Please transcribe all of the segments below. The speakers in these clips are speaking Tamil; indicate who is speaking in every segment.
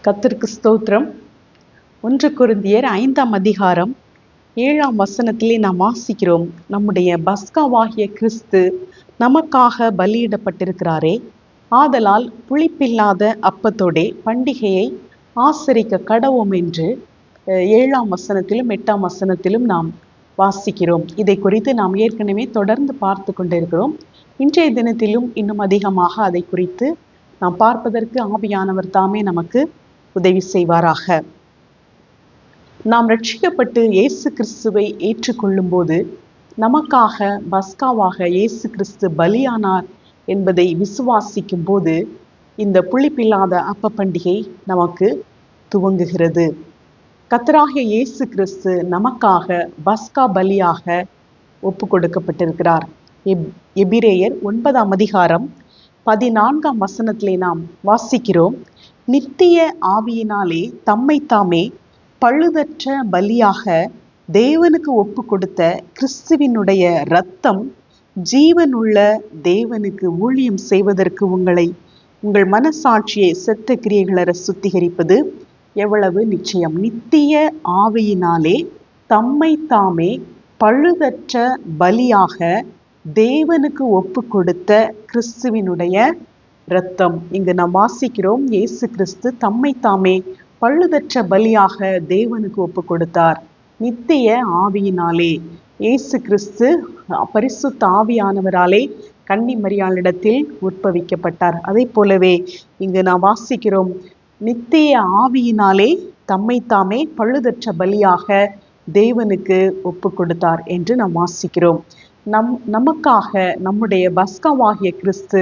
Speaker 1: கர்த்தருக்கு ஸ்தோத்திரம். 1 கொரிந்தியர் 5ஆம் அதிகாரம் 7ஆம் வசனத்திலே நாம் வாசிக்கிறோம், நம்முடைய பஸ்காவாகிய கிறிஸ்து நமக்காக பலியிடப்பட்டிருக்கிறாரே, ஆதலால் புளிப்பில்லாத அப்பத்தோடே பண்டிகையை ஆசரிக்க கடவோம் என்று 7ஆம் வசனத்திலும் 8ஆம் வசனத்திலும் நாம் வாசிக்கிறோம். இதை குறித்து நாம் ஏற்கனவே தொடர்ந்து பார்த்து கொண்டிருக்கிறோம். இன்றைய தினத்திலும் இன்னும் அதிகமாக அதை குறித்து நாம் பார்ப்பதற்கு ஆவியானவர் தாமே நமக்கு உதவி செய்வாராக. நாம் ரட்சிக்கப்பட்டு இயேசு கிறிஸ்துவை ஏற்றுக்கொள்ளும் போது நமக்காக பஸ்காவாக இயேசு கிறிஸ்து பலியானார் என்பதை விசுவாசிக்கும் போது இந்த புளிப்பில்லாத அப்ப பண்டிகை நமக்கு துவங்குகிறது. கர்த்தராகிய இயேசு கிறிஸ்து நமக்காக பஸ்கா பலியாக ஒப்பு கொடுக்கப்பட்டிருக்கிறார். எபிரேயர் 9ஆம் அதிகாரம் 14ஆம் வசனத்திலே நாம் வாசிக்கிறோம், நித்திய ஆவியினாலே தம்மை தாமே பழுதற்ற பலியாக தேவனுக்கு ஒப்பு கொடுத்த கிறிஸ்துவினுடைய இரத்தம் ஜீவனுள்ள தேவனுக்கு ஊழியம் செய்வதற்கு உங்கள் மனசாட்சியை செத்த கிரியைகளற சுத்திகரிப்பது எவ்வளவு நிச்சயம். நித்திய ஆவியினாலே தம்மை தாமே பழுதற்ற பலியாக தேவனுக்கு ஒப்பு கொடுத்த கிறிஸ்துவினுடைய இரத்தம். இங்கு நாம் வாசிக்கிறோம், இயேசு கிறிஸ்து தம்மை தாமே பழுதற்ற பலியாக தேவனுக்கு ஒப்பு கொடுத்தார். நித்திய ஆவியினாலே இயேசு கிறிஸ்து பரிசுத்த ஆவியானவராலே கன்னி மரியாளிடத்தில் உற்பவிக்கப்பட்டார். அதே போலவே இங்கு நாம் வாசிக்கிறோம், நித்திய ஆவியினாலே தம்மை தாமே பழுதற்ற பலியாக தேவனுக்கு ஒப்பு கொடுத்தார் என்று நாம் வாசிக்கிறோம். நமக்காக நம்முடைய பஸ்காவாகிய கிறிஸ்து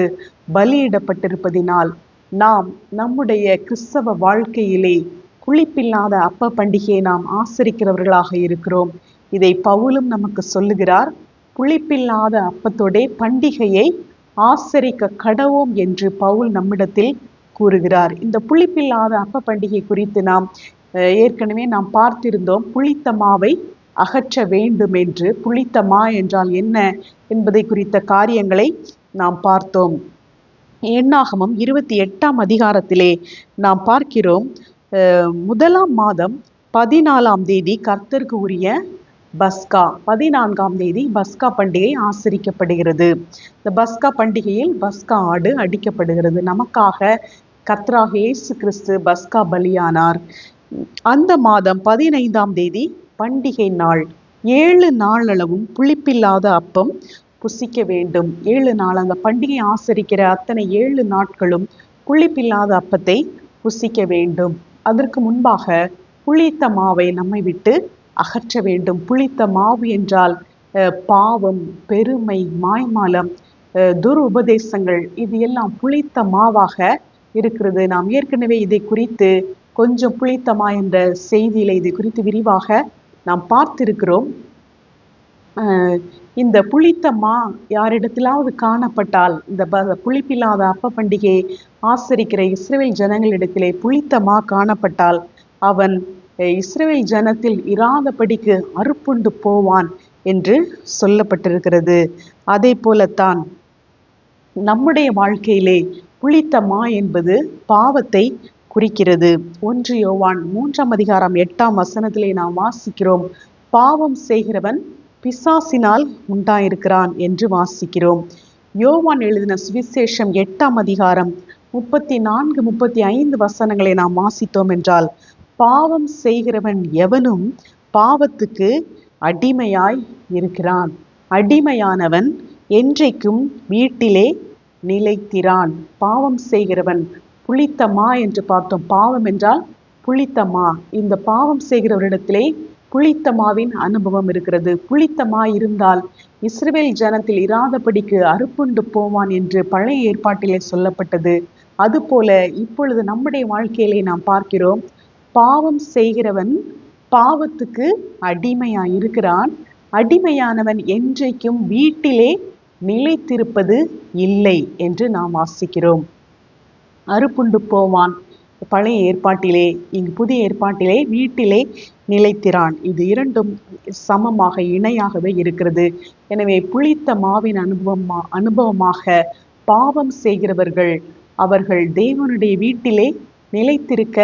Speaker 1: பலியிடப்பட்டிருப்பதினால் நாம் நம்முடைய கிறிஸ்தவ வாழ்க்கையிலே புளிப்பில்லாத அப்ப பண்டிகையை நாம் ஆசரிக்கிறவர்களாக இருக்கிறோம். இதை பவுலும் நமக்கு சொல்லுகிறார், புளிப்பில்லாத அப்பத்தோடே பண்டிகையை ஆசரிக்க கடவோம் என்று பவுல் நம்மிடத்தில் கூறுகிறார். இந்த புளிப்பில்லாத அப்ப பண்டிகை குறித்து நாம் ஏற்கனவே நாம் பார்த்திருந்தோம். புளித்த மாவை அகற்ற வேண்டும் என்று, புளித்த மா என்றால் என்ன என்பதை குறித்த காரியங்களை நாம் பார்த்தோம். எண்ணாகமம் 28ஆம் அதிகாரத்திலே நாம் பார்க்கிறோம், 1ஆம் மாதம் 14ஆம் தேதி கர்த்தருக்கு உரிய பஸ்கா, 14ஆம் தேதி பஸ்கா பண்டிகை ஆசரிக்கப்படுகிறது. இந்த பஸ்கா பண்டிகையில் பஸ்கா ஆடு அடிக்கப்படுகிறது. நமக்காக கர்த்தராகிய இயேசு கிறிஸ்து பஸ்கா பலியானார். அந்த மாதம் 15ஆம் தேதி பண்டிகை நாள். 7 நாள் அளவும் புளிப்பில்லாத அப்பம் புசிக்க வேண்டும். 7 நாள் அந்த பண்டிகை ஆசரிக்கிற அத்தனை 7 நாட்களும் புளிப்பில்லாத அப்பத்தை புசிக்க வேண்டும். அதற்கு முன்பாக புளித்த மாவை நம்மை விட்டு அகற்ற வேண்டும். புளித்த மாவு என்றால் பாவம், பெருமை, மாய்மாலம், துருபதேசங்கள், இது எல்லாம் புளித்த மாவாக இருக்கிறது. நாம் ஏற்கனவே இதை குறித்து கொஞ்சம் புளித்தமா என்ற செய்தியில இதை குறித்து விரிவாக நாம் பார்த்திருக்கிறோம். இந்த புளித்த மா யாரிடத்திலாவது காணப்பட்டால், இந்த புளிப்பில்லாத அப்ப பண்டிகையை ஆசரிக்கிற இஸ்ரவேல் ஜனங்களிடத்திலே புளித்த மா காணப்பட்டால் அவன் இஸ்ரவேல் ஜனத்தில் இராதபடிக்கு அறுப்புண்டு போவான் என்று சொல்லப்பட்டிருக்கிறது. அதே போலத்தான் நம்முடைய வாழ்க்கையிலே புளித்த மா என்பது பாவத்தை குறிக்கிறது. 1 யோவான் 3ஆம் அதிகாரம் 8ஆம் வசனத்திலே நாம் வாசிக்கிறோம், பாவம் செய்கிறவன் பிசாசினால் உண்டாயிருக்கிறான் என்று வாசிக்கிறோம். யோவான் எழுதின சுவிசேஷம் 8ஆம் அதிகாரம் 34, 35 வசனங்களை நாம் வாசித்தோம் என்றால், பாவம் செய்கிறவன் எவனும் பாவத்துக்கு அடிமையாய் இருக்கிறான், அடிமையானவன் என்றைக்கும் வீட்டிலே நிலைத்திரான். பாவம் செய்கிறவன், புளித்த மா என்று பார்த்தோம். பாவம் என்றால் புளித்த மா. இந்த பாவம் செய்கிறவரிடத்திலே புளித்த மாவின் அனுபவம் இருக்கிறது. புளித்த மா இருந்தால் இஸ்ரவேல் ஜனத்தில் இராதபடிக்கு அறுப்புண்டு போவான் என்று பழைய ஏற்பாட்டிலே சொல்லப்பட்டது. அதுபோல இப்பொழுது நம்முடைய வாழ்க்கையிலே நாம் பார்க்கிறோம், பாவம் செய்கிறவன் பாவத்துக்கு அடிமையாய் இருக்கிறான், அடிமையானவன் என்றைக்கும் வீட்டிலே நிலைத்திருப்பது இல்லை என்று நாம் வாசிக்கிறோம். அறுப்புண்டு போவான் பழைய ஏற்பாட்டிலே, இங்கு புதிய ஏற்பாட்டிலே வீட்டிலே நிலைத்திரான். இது இரண்டும் சமமாக இணையாகவே இருக்கிறது. எனவே புளித்த மாவின் அனுபவமாக பாவம் செய்கிறவர்கள் அவர்கள் தேவனுடைய வீட்டிலே நிலைத்திருக்க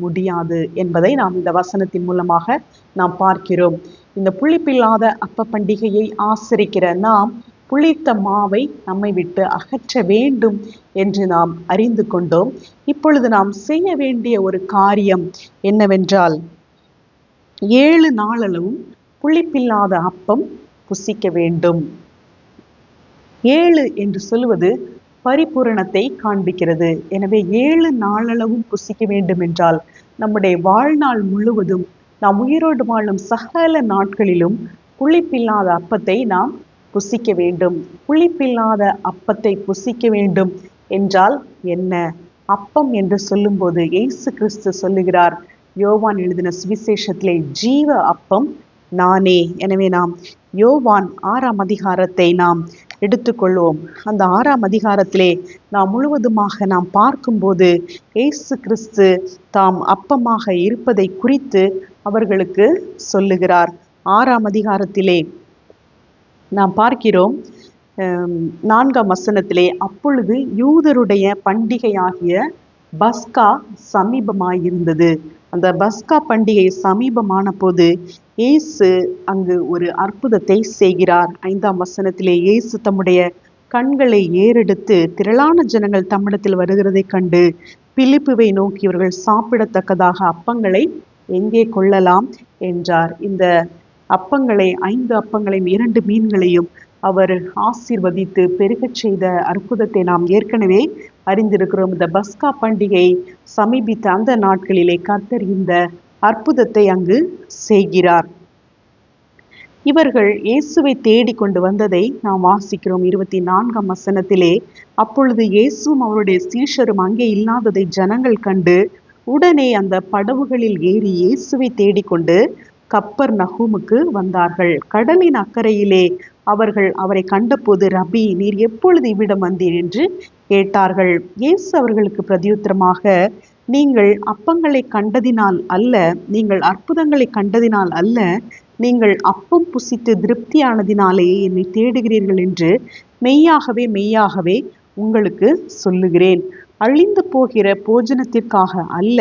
Speaker 1: முடியாது என்பதை நாம் இந்த வசனத்தின் மூலமாக நாம் பார்க்கிறோம். இந்த புளிப்பில்லாத அப்ப பண்டிகையை ஆசரிக்கிற நாம் புளித்த மாவை நம்மை விட்டு அகற்ற வேண்டும் என்று நாம் அறிந்து கொண்டோம். இப்பொழுது நாம் செய்ய வேண்டிய ஒரு காரியம் என்னவென்றால், 7 நாளளவும் புளிப்பில்லாத அப்பம் புசிக்க வேண்டும். 7 என்று சொல்லுவது பரிபூரணத்தை காண்பிக்கிறது. எனவே 7 நாளளவும் புசிக்க வேண்டும் என்றால் நம்முடைய வாழ்நாள் முழுவதும் நாம் உயிரோடு வாழும் சகல நாட்களிலும் புளிப்பில்லாத அப்பத்தை நாம் புசிக்க வேண்டும். புளிப்பில்லாத அப்பத்தை புசிக்க வேண்டும் என்றால் என்ன? அப்பம் என்று சொல்லும்போது இயேசு கிறிஸ்து சொல்லுகிறார், யோவான் எழுதின சுவிசேஷத்திலே, ஜீவ அப்பம் நானே. எனவே நாம் யோவான் 6ஆம் அதிகாரத்தை நாம் எடுத்துக்கொள்வோம். அந்த 6ஆம் அதிகாரத்திலே நாம் முழுவதுமாக நாம் பார்க்கும்போது இயேசு கிறிஸ்து தாம் அப்பமாக இருப்பதை குறித்து அவர்களுக்கு சொல்லுகிறார். 6ஆம் அதிகாரத்திலே நாம் பார்க்கிறோம், 4ஆம் வசனத்திலே, அப்பொழுது யூதருடைய பண்டிகையாகிய பஸ்கா சமீபமாயிருந்தது. அந்த பஸ்கா பண்டிகை சமீபமான போது இயேசு அங்கு ஒரு அற்புதத்தை செய்கிறார். 5ஆம் வசனத்திலே, இயேசு தம்முடைய கண்களை ஏறெடுத்து திரளான ஜனங்கள் தம்மிடத்தில் வருகிறதை கண்டு பிலிப்புவை நோக்கி, இவர்கள் சாப்பிடத்தக்கதாக அப்பங்களை எங்கே கொள்ளலாம் என்றார். இந்த அப்பங்களை, 5 அப்பங்களையும் 2 மீன்களையும் அவர் ஆசீர்வதித்து பெருகச் செய்த அற்புதத்தை நாம் ஏற்கனவே அறிந்திருக்கிறோம். இந்த பஸ்கா பண்டிகை சமீபித்த அந்த நாட்களிலே கர்த்தர் இந்த அற்புதத்தை அங்கு செய்கிறார். இவர்கள் இயேசுவை தேடி கொண்டு வந்ததை நாம் வாசிக்கிறோம். 24ஆம் வசனத்திலே, அப்பொழுது இயேசுவும் அவருடைய சீஷரும் அங்கே இல்லாததை ஜனங்கள் கண்டு உடனே அந்த படவுகளில் ஏறி இயேசுவை தேடிக்கொண்டு கப்பர்நகூமுக்கு வந்தார்கள். கடலின் அக்கறையிலே அவர்கள் அவரை கண்டபோது, ரபி, நீர் எப்பொழுது இவ்விடம் வந்தீர் என்று கேட்டார்கள். இயேசு அவர்களுக்கு பிரதியுத்தரமாக, நீங்கள் அப்பங்களை கண்டதினால் அல்ல, நீங்கள் அற்புதங்களை கண்டதினால் அல்ல, நீங்கள் அப்பம் புசித்து திருப்தியானதினாலேயே என்னை தேடுகிறீர்கள் என்று மெய்யாகவே மெய்யாகவே உங்களுக்கு சொல்லுகிறேன். அழிந்து போகிற போஜனத்திற்காக அல்ல,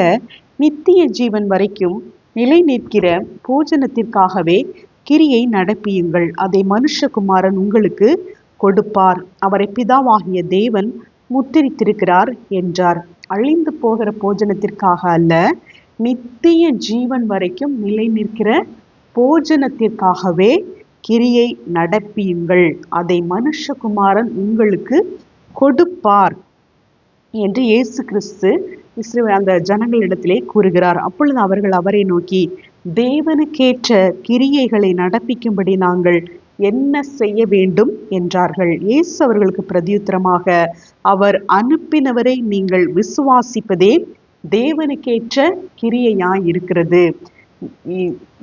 Speaker 1: நித்திய ஜீவன் வரைக்கும் நிலை நிற்கிற போஜனத்திற்காகவே கிரியை நடப்பியுங்கள். அதை மனுஷகுமாரன் உங்களுக்கு கொடுப்பார். அவரை பிதாவாகிய தேவன் முத்திரித்திருக்கிறார் என்றார். அழிந்து போகிற போஜனத்திற்காக அல்ல, நித்திய ஜீவன் வரைக்கும் நிலை நிற்கிற போஜனத்திற்காகவே கிரியை நடப்பியுங்கள். அதை மனுஷகுமாரன் உங்களுக்கு கொடுப்பார் என்று இயேசு கிறிஸ்து அந்த ஜனங்களிடத்திலே கூறுகிறார். அப்பொழுது அவர்கள் அவரை நோக்கி, தேவனுக்கேற்ற கிரியைகளை நடப்பிக்கும்படி நாங்கள் என்ன செய்ய வேண்டும் என்றார்கள். இயேசு அவர்களுக்கு பிரதியுத்தரமாக, அவர் அனுப்பினவரை நீங்கள் விசுவாசிப்பதே தேவனுக்கேற்ற கிரியையாய் இருக்கிறது.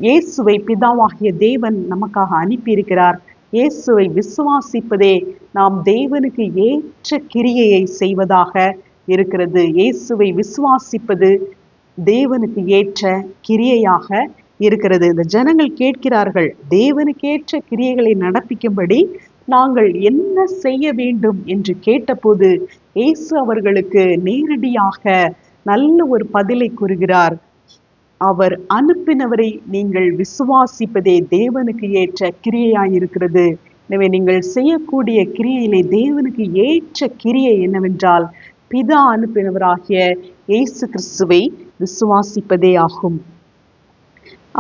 Speaker 1: இயேசுவை பிதாவாகிய தேவன் நமக்காக அனுப்பியிருக்கிறார். இயேசுவை விசுவாசிப்பதே நாம் தேவனுக்கு ஏற்ற கிரியையை செய்வதாக இருக்கிறது. இயேசுவை விசுவாசிப்பது தேவனுக்கு ஏற்ற கிரியையாக இருக்கிறது. இந்த ஜனங்கள் கேட்கிறார்கள், தேவனுக்கேற்ற கிரியைகளை நடப்பிக்கும்படி நாங்கள் என்ன செய்ய வேண்டும் என்று கேட்டபோது இயேசு அவர்களுக்கு நேரடியாக நல்ல ஒரு பதிலை கூறுகிறார். அவர் அனுப்பினவரை நீங்கள் விசுவாசிப்பதே தேவனுக்கு ஏற்ற கிரியையாயிருக்கிறது. எனவே நீங்கள் செய்யக்கூடிய கிரியையிலே தேவனுக்கு ஏற்ற கிரியை என்னவென்றால், பிதா அனுப்பினவராகிய இயேசு கிறிஸ்துவை விசுவாசிப்பதே ஆகும்.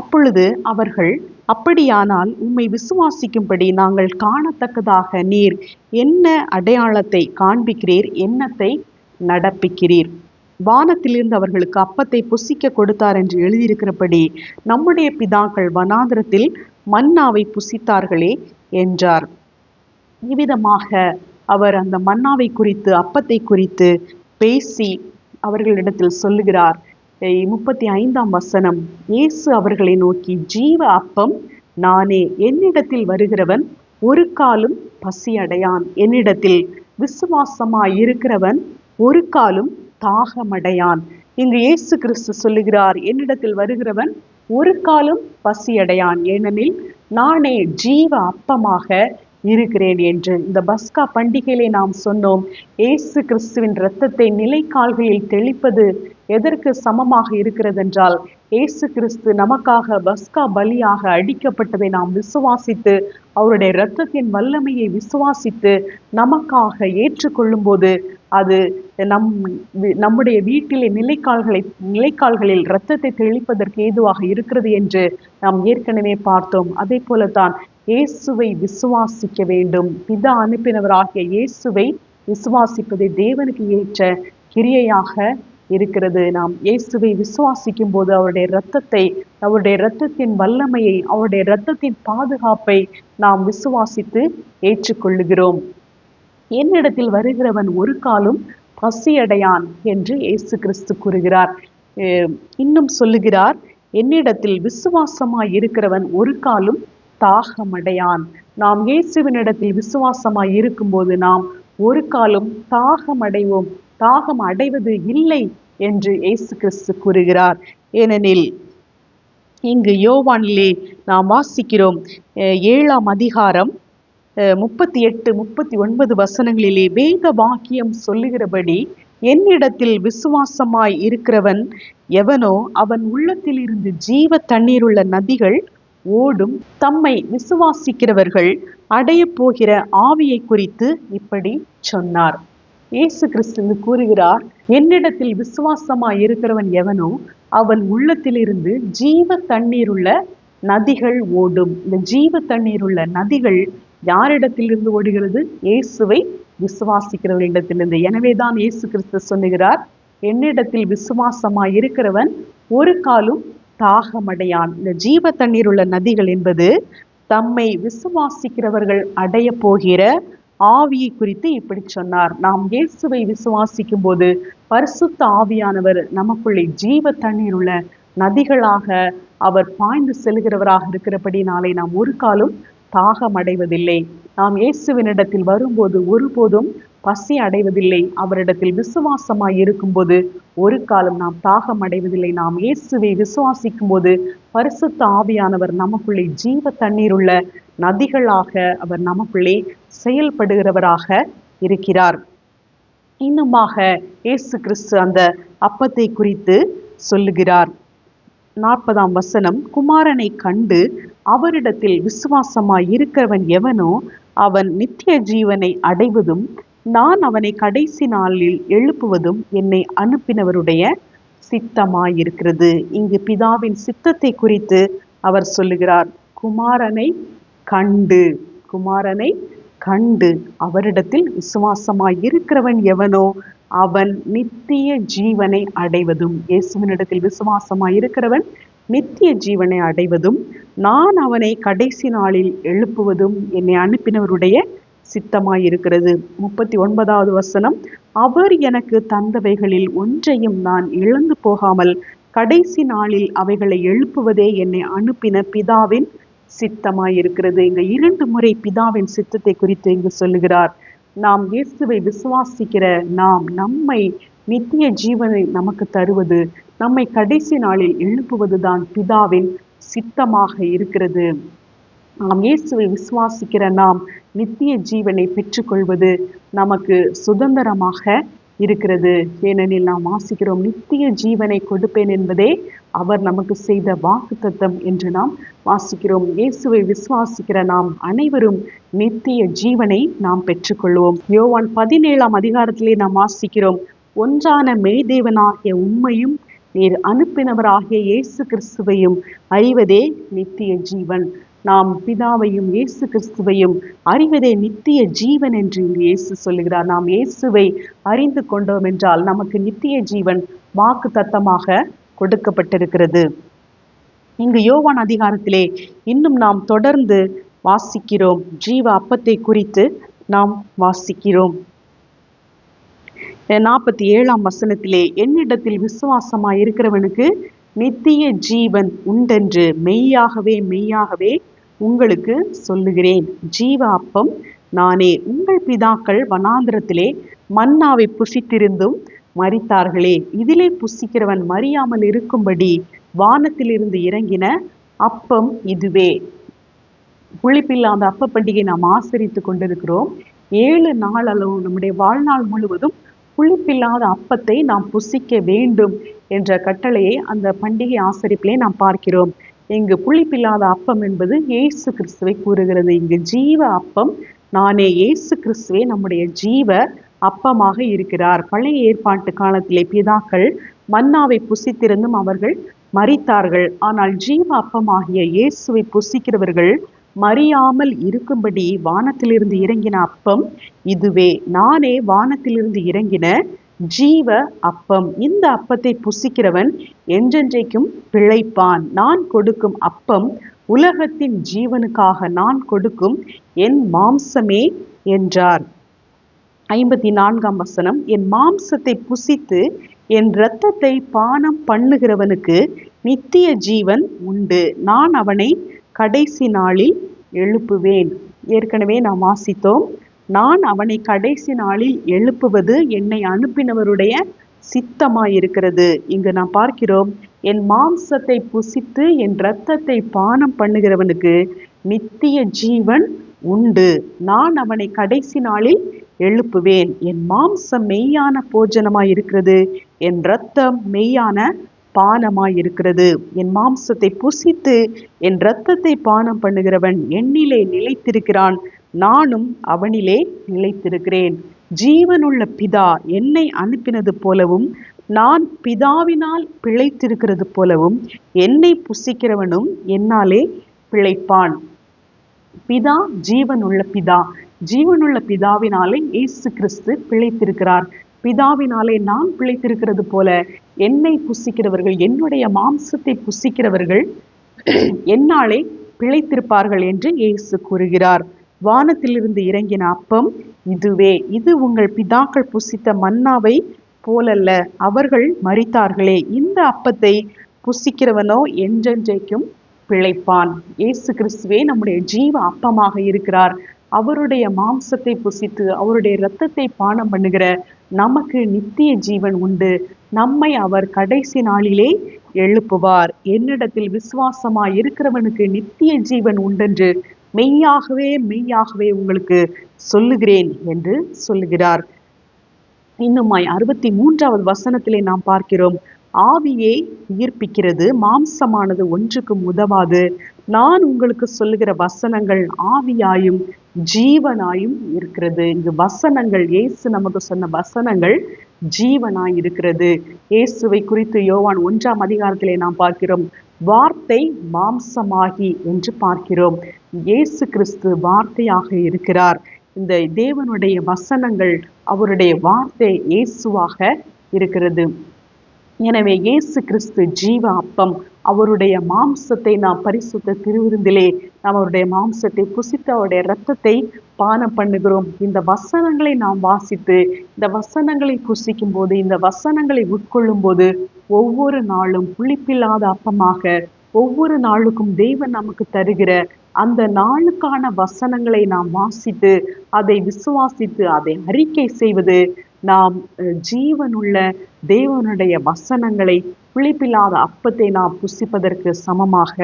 Speaker 1: அப்பொழுது அவர்கள், அப்படியானால் உம்மை விசுவாசிக்கும்படி நாங்கள் காணத்தக்கதாக நீர் என்ன அடையாளத்தை காண்பிக்கிறீர், என்னத்தை நடப்பிக்கிறீர்? வானத்திலிருந்து அவர்களுக்கு அப்பத்தை புசிக்க கொடுத்தார் என்று எழுதியிருக்கிறபடி நம்முடைய பிதாக்கள் வனாந்திரத்தில் மன்னாவை புசித்தார்களே என்றார். இவ்விதமாக அவர் அந்த மன்னாவை குறித்து, அப்பத்தை குறித்து பேசி அவர்களிடத்தில் சொல்லுகிறார். 35ஆம் வசனம், இயேசு அவர்களை நோக்கி, ஜீவ அப்பம் நானே, என்னிடத்தில் வருகிறவன் ஒரு காலும் பசி அடையான், என்னிடத்தில் விசுவாசமாய் இருக்கிறவன் ஒரு காலும் தாகமடையான். இங்கு இயேசு கிறிஸ்து சொல்லுகிறார், என்னிடத்தில் வருகிறவன் ஒரு காலும் பசி அடையான், ஏனெனில் நானே ஜீவ அப்பமாக இருக்கிறேன் என்று. இந்த பஸ்கா பண்டிகையிலே நாம் சொன்னோம், இயேசு கிறிஸ்துவின் இரத்தத்தை நிலைக்கால்களில் தெளிப்பது எதற்கு சமமாக இருக்கிறது என்றால், இயேசு கிறிஸ்து நமக்காக பஸ்கா பலியாக அடிக்கப்பட்டதை நாம் விசுவாசித்து, அவருடைய இரத்தத்தின் வல்லமையை விசுவாசித்து நமக்காக ஏற்றுக்கொள்ளும் போது அது நம்முடைய வீட்டிலே நிலைக்கால்களில் இரத்தத்தை தெளிப்பதற்கு ஏதுவாக இருக்கிறது என்று நாம் ஏற்கனவே பார்த்தோம். அதே போலத்தான் இயேசுவை விசுவாசிக்க வேண்டும். பிதா அனுப்பினவராகிய இயேசுவை விசுவாசிப்பது தேவனுக்கு ஏற்ற கிரியையாக இருக்கிறது. நாம் இயேசுவை விசுவாசிக்கும் போது அவருடைய இரத்தத்தின் வல்லமையை, அவருடைய இரத்தத்தின் பாதுகாப்பை நாம் விசுவாசித்து ஏற்றுக்கொள்ளுகிறோம். என்னிடத்தில் வருகிறவன் ஒரு காலும் பசியடையான் என்று இயேசு கிறிஸ்து கூறுகிறார். இன்னும் சொல்லுகிறார், என்னிடத்தில் விசுவாசமாய் இருக்கிறவன் ஒரு காலும் தாகமடையான். நாம் இயேசுவினிடத்தில் விசுவாசமாய் இருக்கும்போது நாம் ஒரு காலும் தாகம் அடைவது இல்லை என்று இயேசு கிறிஸ்து கூறுகிறார். ஏனெனில் இங்கு யோவானிலே நாம் வாசிக்கிறோம், 7ஆம் அதிகாரம் 38, 39 வசனங்களிலே வேத வாக்கியம் சொல்லுகிறபடி, என்னிடத்தில் விசுவாசமாய் இருக்கிறவன் எவனோ அவன் உள்ளத்தில் இருந்து ஜீவ தண்ணீருள்ள நதிகள் ஓடும். தம்மை விசுவாசிக்கிறவர்கள் அடைய போகிற ஆவியை குறித்து இப்படி சொன்னார். இயேசு கிறிஸ்து கூறுகிறார், என்னிடத்தில் விசுவாசமாய் இருக்கிறவன் எவனோ அவன் உள்ளத்தில் இருந்து ஜீவ தண்ணீருள்ள நதிகள் ஓடும். இந்த ஜீவ தண்ணீருள்ள நதிகள் யாரிடத்திலிருந்து ஓடுகிறது? இயேசுவை விசுவாசிக்கிறவர்களிடத்திலிருந்து. எனவேதான் இயேசு கிறிஸ்து சொல்லுகிறார், என்னிடத்தில் விசுவாசமாய் இருக்கிறவன் ஒரு காலும் தாகமடையான். இந்த ஜீவ தண்ணீர் உள்ள நதிகள் என்பது தம்மை விசுவாசிக்கிறவர்கள் அடைய போகிற ஆவியை குறித்து இப்படி சொன்னார். நாம் இயேசுவை விசுவாசிக்கும் போது பரிசுத்த ஆவியானவர் நமக்குள்ளே ஜீவ தண்ணீர் உள்ள நதிகளாக அவர் பாய்ந்து செல்கிறவராக இருக்கிறபடினாலே நாம் ஒரு காலும் தாகம் அடைவதில்லை. நாம் இயேசுவினிடத்தில் வரும்போது ஒருபோதும் பசி அடைவதில்லை. அவரிடத்தில் விசுவாசமாய் இருக்கும்போது ஒரு காலம் நாம் தாகம் அடைவதில்லை. நாம் இயேசுவை விசுவாசிக்கும் போது பரிசுத்த ஆவியானவர் நமக்குள்ளே ஜீவ தண்ணீர் உள்ள நதிகளாக அவர் நமக்குள்ளே செயல்படுகிறவராக இருக்கிறார். இன்னுமாக இயேசு கிறிஸ்து அந்த அப்பத்தை குறித்து சொல்லுகிறார். 40ஆம் வசனம், குமாரனை கண்டு அவரிடத்தில் விசுவாசமாய் இருக்கிறவன் எவனோ அவன் நித்திய ஜீவனை அடைவதும் நான் அவனை கடைசி நாளில் எழுப்புவதும் என்னை அனுப்பினவருடைய சித்தமாயிருக்கிறது. இங்கு பிதாவின் சித்தத்தை குறித்து அவர் சொல்லுகிறார். குமாரனை கண்டு அவரிடத்தில் விசுவாசமாய் இருக்கிறவன் எவனோ அவன் நித்திய ஜீவனை அடைவதும், இயேசுவினிடத்தில் விசுவாசமாய் இருக்கிறவன் நித்திய ஜீவனை அடைவதும் நான் அவனை கடைசி நாளில் எழுப்புவதும் என்னை அனுப்பினவருடைய சித்தமாயிருக்கிறது. 39வது வசனம், அவர் எனக்கு தந்தவைகளில் ஒன்றையும் நான் இழந்து போகாமல் கடைசி நாளில் அவைகளை எழுப்புவதே என்னை அனுப்பின பிதாவின் சித்தமாயிருக்கிறது. இங்க 2 முறை பிதாவின் சித்தத்தை குறித்து இங்கு சொல்லுகிறார். நாம் இயேசுவை விசுவாசிக்கிற நாம் நம்மை நித்திய ஜீவனை நமக்கு தருவது, நம்மை கடைசி நாளில் எழுப்புவதுதான் பிதாவின் சித்தமாக இருக்கிறது. நாம் இயேசுவை விசுவாசிக்கிற நாம் நித்திய ஜீவனை பெற்றுக்கொள்வது நமக்கு சுதந்திரமாக இருக்கிறது. ஏனெனில் நாம் வாசிக்கிறோம், நித்திய ஜீவனை கொடுப்பேன் என்பதே அவர் நமக்கு செய்த வாக்குத்தத்தம் என்று நாம் வாசிக்கிறோம். இயேசுவை விசுவாசிக்கிற நாம் அனைவரும் நித்திய ஜீவனை நாம் பெற்றுக்கொள்வோம். யோவான் 17ஆம் அதிகாரத்திலே நாம் வாசிக்கிறோம், ஒன்றான மெய்தேவனாகிய உம்மையும் நீர் அனுப்பினவராகிய இயேசு கிறிஸ்துவையும் அறிவதே நித்திய ஜீவன். நாம் பிதாவையும் இயேசு கிறிஸ்துவையும் அறிவதே நித்திய ஜீவன் என்று இயேசு சொல்லுகிறார். நாம் இயேசுவை அறிந்து கொண்டோம் என்றால் நமக்கு நித்திய ஜீவன் வாக்கு தத்தமாக கொடுக்கப்பட்டிருக்கிறது. இங்கு யோவான் அதிகாரத்திலே இன்னும் நாம் தொடர்ந்து வாசிக்கிறோம். ஜீவ அப்பத்தை குறித்து நாம் வாசிக்கிறோம். 47ஆம் வசனத்திலே, என்னிடத்தில் விசுவாசமாய் இருக்கிறவனுக்கு நித்திய ஜீவன் உண்டென்று மெய்யாகவே உங்களுக்கு சொல்லுகிறேன். ஜீவ அப்பம் நானே. உங்கள் பிதாக்கள் வனாந்திரத்திலே மன்னாவை புசித்திருந்தும் மரித்தார்களே, இதிலே புசிக்கிறவன் மறியாமல் இருக்கும்படி வானத்திலிருந்து இறங்கின அப்பம் இதுவே. புளிப்பில்லாத அப்ப பண்டிகை நாம் ஆசரித்து கொண்டிருக்கிறோம். 7 நாள் அளவு நம்முடைய வாழ்நாள் முழுவதும் புளிப்பில்லாத அப்பத்தை நாம் புசிக்க வேண்டும் என்ற கட்டளையை அந்த பண்டிகை ஆசரிப்பிலே நாம் பார்க்கிறோம். இங்கு புளிப்பில்லாத அப்பம் என்பது இயேசு கிறிஸ்துவை கூறுகிறது. இங்கு ஜீவ அப்பம் நானே, இயேசு கிறிஸ்துவே நம்முடைய ஜீவ அப்பமாக இருக்கிறார். பழைய ஏற்பாட்டு காலத்திலே பிதாக்கள் மன்னாவை புசித்திருந்தும் அவர்கள் மரித்தார்கள். ஆனால் ஜீவ அப்பமாகிய இயேசுவை புசிக்கிறவர்கள் மறியாமல் இருக்கும்படி வானத்திலிருந்து இறங்கின அப்பம் இதுவே. நானே வானத்திலிருந்து இறங்கின ஜீவ அப்பம். இந்த அப்பத்தை புசிக்கிறவன் என்றென்றைக்கும் பிழைப்பான். நான் கொடுக்கும் அப்பம் உலகத்தின் ஜீவனுக்காக நான் கொடுக்கும் என் மாம்சமே என்றார். 54ஆம் வசனம், என் மாம்சத்தை புசித்து என் இரத்தத்தை பானம் பண்ணுகிறவனுக்கு நித்திய ஜீவன் உண்டு, நான் அவனை கடைசி நாளில் எழுப்புவேன். ஏற்கனவே நாம் வாசித்தோம், நான் அவனை கடைசி நாளில் எழுப்புவது என்னை அனுப்பினவருடைய சித்தமாயிருக்கிறது. இங்கு நாம் பார்க்கிறோம், என் மாம்சத்தை புசித்து என் இரத்தத்தை பானம் பண்ணுகிறவனுக்கு நித்திய ஜீவன் உண்டு, நான் அவனை கடைசி நாளில் எழுப்புவேன். என் மாம்சம் மெய்யான போஜனமாயிருக்கிறது, என் இரத்தம் மெய்யான பானமாயிருக்கிறது. என் மாம்சத்தை புசித்து என் இரத்தத்தை பானம் பண்ணுகிறவன் என்னிலே நிலைத்திருக்கிறான், நானும் அவனிலே நிலைத்திருக்கிறேன். ஜீவனுள்ள பிதா என்னை அனுப்பினது போலவும் நான் பிதாவினால் பிழைத்திருக்கிறது போலவும் என்னை புசிக்கிறவனும் என்னாலே பிழைப்பான். பிதா ஜீவனுள்ள பிதா. ஜீவனுள்ள பிதாவினாலே இயேசு கிறிஸ்து பிழைத்திருக்கிறார். பிதாவினாலே நான் பிழைத்திருக்கிறது போல என்னை புசிக்கிறவர்கள், என்னுடைய மாம்சத்தை புசிக்கிறவர்கள் என்னாலே பிழைத்திருப்பார்கள் என்று இயேசு கூறுகிறார். வானத்திலிருந்து இறங்கின அப்பம் இதுவே. இது உங்கள் பிதாக்கள் புசித்த மன்னாவை போலல்ல, அவர்கள் மரித்தார்களே. இந்த அப்பத்தை புசிக்கிறவனோ என்றென்றைக்கும் பிழைப்பான். இயேசு கிறிஸ்துவே நம்முடைய ஜீவ அப்பமாக இருக்கிறார். அவருடைய மாம்சத்தை புசித்து அவருடைய இரத்தத்தை பானம் பண்ணுகிற நமக்கு நித்திய ஜீவன் உண்டு. நம்மை அவர் கடைசி நாளிலே எழுப்புவார். என்னிடத்தில் விசுவாசமாய் இருக்கிறவனுக்கு நித்திய ஜீவன் உண்டென்று மெய்யாகவே மெய்யாகவே உங்களுக்கு சொல்லுகிறேன் என்று சொல்லுகிறார். இன்னுமாய் 63வது வசனத்திலே நாம் பார்க்கிறோம், ஆவியே உயிர்ப்பிக்கிறது, மாம்சமானது ஒன்றுக்கும் உதவாது. நான் உங்களுக்கு சொல்லுகிற வசனங்கள் ஆவியாயும் ஜீவனாயும் இருக்கிறது. இங்கு வசனங்கள், இயேசு நமக்கு சொன்ன வசனங்கள் ஜீவனாய் இருக்கிறது. இயேசுவை குறித்து யோவான் 1ஆம் அதிகாரத்திலே நாம் பார்க்கிறோம், வார்த்தை மாம்சமாகி என்று பார்க்கிறோம். இயேசு கிறிஸ்து வார்த்தையாக இருக்கிறார். இந்த தேவனுடைய வசனங்கள், அவருடைய வார்த்தை இயேசுவாக இருக்கிறது. எனவே இயேசு கிறிஸ்து ஜீவ அப்பம். அவருடைய மாம்சத்தை நாம் பரிசுத்த திருவிருந்திலே நாம் அவருடைய மாம்சத்தை புசித்து அவருடைய இரத்தத்தை பானம் பண்ணுகிறோம். இந்த வசனங்களை நாம் வாசித்து இந்த வசனங்களை புசிக்கும் போது, இந்த வசனங்களை உட்கொள்ளும் போது ஒவ்வொரு நாளும் புளிப்பில்லாத அப்பமாக, ஒவ்வொரு நாளுக்கும் தேவன் நமக்கு தருகிற அந்த நாளுக்கான வசனங்களை நாம் வாசித்து அதை விசுவாசித்து அதை அறிக்கை செய்வது நாம் ஜீவனுள்ள தேவனுடைய வசனங்களை, புளிப்பில்லாத அப்பத்தை நாம் புசிப்பதற்கு சமமாக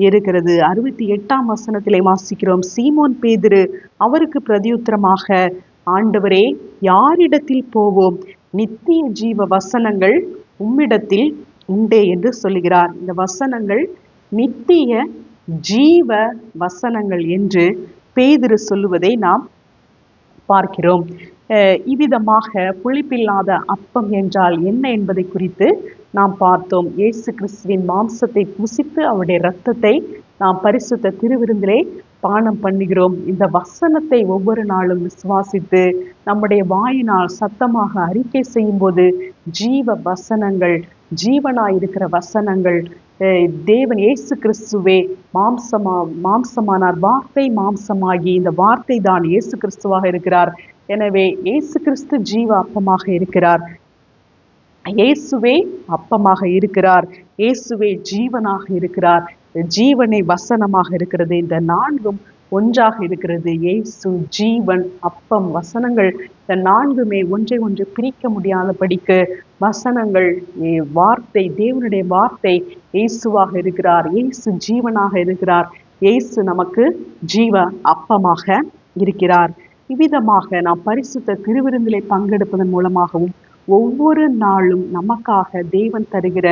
Speaker 1: இருக்கிறது. 68ஆம் வசனத்திலே வாசிக்கிறோம், சீமோன் பேதுரு அவருக்கு பிரதியுத்தரமாக, ஆண்டவரே, யாரிடத்தில் போவோம்? நித்திய ஜீவ வசனங்கள் உம்மிடத்தில் உண்டே என்று சொல்லுகிறார். இந்த வசனங்கள் நித்திய ஜீவ வசனங்கள் என்று பேதுரு சொல்லுவதை நாம் பார்க்கிறோம். இவ்விதமாக புளிப்பில்லாத அப்பம் என்றால் என்ன என்பதை குறித்து நாம் பார்த்தோம். இயேசு கிறிஸ்துவின் மாம்சத்தை புசித்து அவருடைய இரத்தத்தை நாம் பரிசுத்த திருவிருந்திலே பானம் பண்ணுகிறோம். இந்த வசனத்தை ஒவ்வொரு நாளும் விசுவாசித்து நம்முடைய வாயினால் சத்தமாக அறிக்கை செய்யும் போது ஜீவ வசனங்கள், ஜீவனாயிருக்கிற வசனங்கள், தேவன் இயேசு கிறிஸ்துவே மாம்சமானார், வார்த்தை மாம்சமாகி, இந்த வார்த்தை தான் இயேசு கிறிஸ்துவாக இருக்கிறார். எனவே இயேசு கிறிஸ்து ஜீவ அப்பமாக இருக்கிறார். இயேசுவே அப்பமாக இருக்கிறார். இயேசுவே ஜீவனாக இருக்கிறார். ஜீவனை வசனமாக இருக்கிறது. இந்த நான்கும் ஒன்றாக இருக்கிறது. இயேசு, ஜீவன், அப்பம், வசனங்கள், இந்த நான்குமே ஒன்றை ஒன்று பிரிக்க முடியாதபடிக்கு வசனங்கள், வார்த்தை, தேவனுடைய வார்த்தை இயேசுவாக இருக்கிறார். இயேசு ஜீவனாக இருக்கிறார். இயேசு நமக்கு ஜீவ அப்பமாக இருக்கிறார். இவ்விதமாக நாம் பரிசுத்த திருவிருந்திலே பங்கெடுப்பதன் மூலமாகவும் ஒவ்வொரு நாளும் நமக்காக தேவன் தருகிற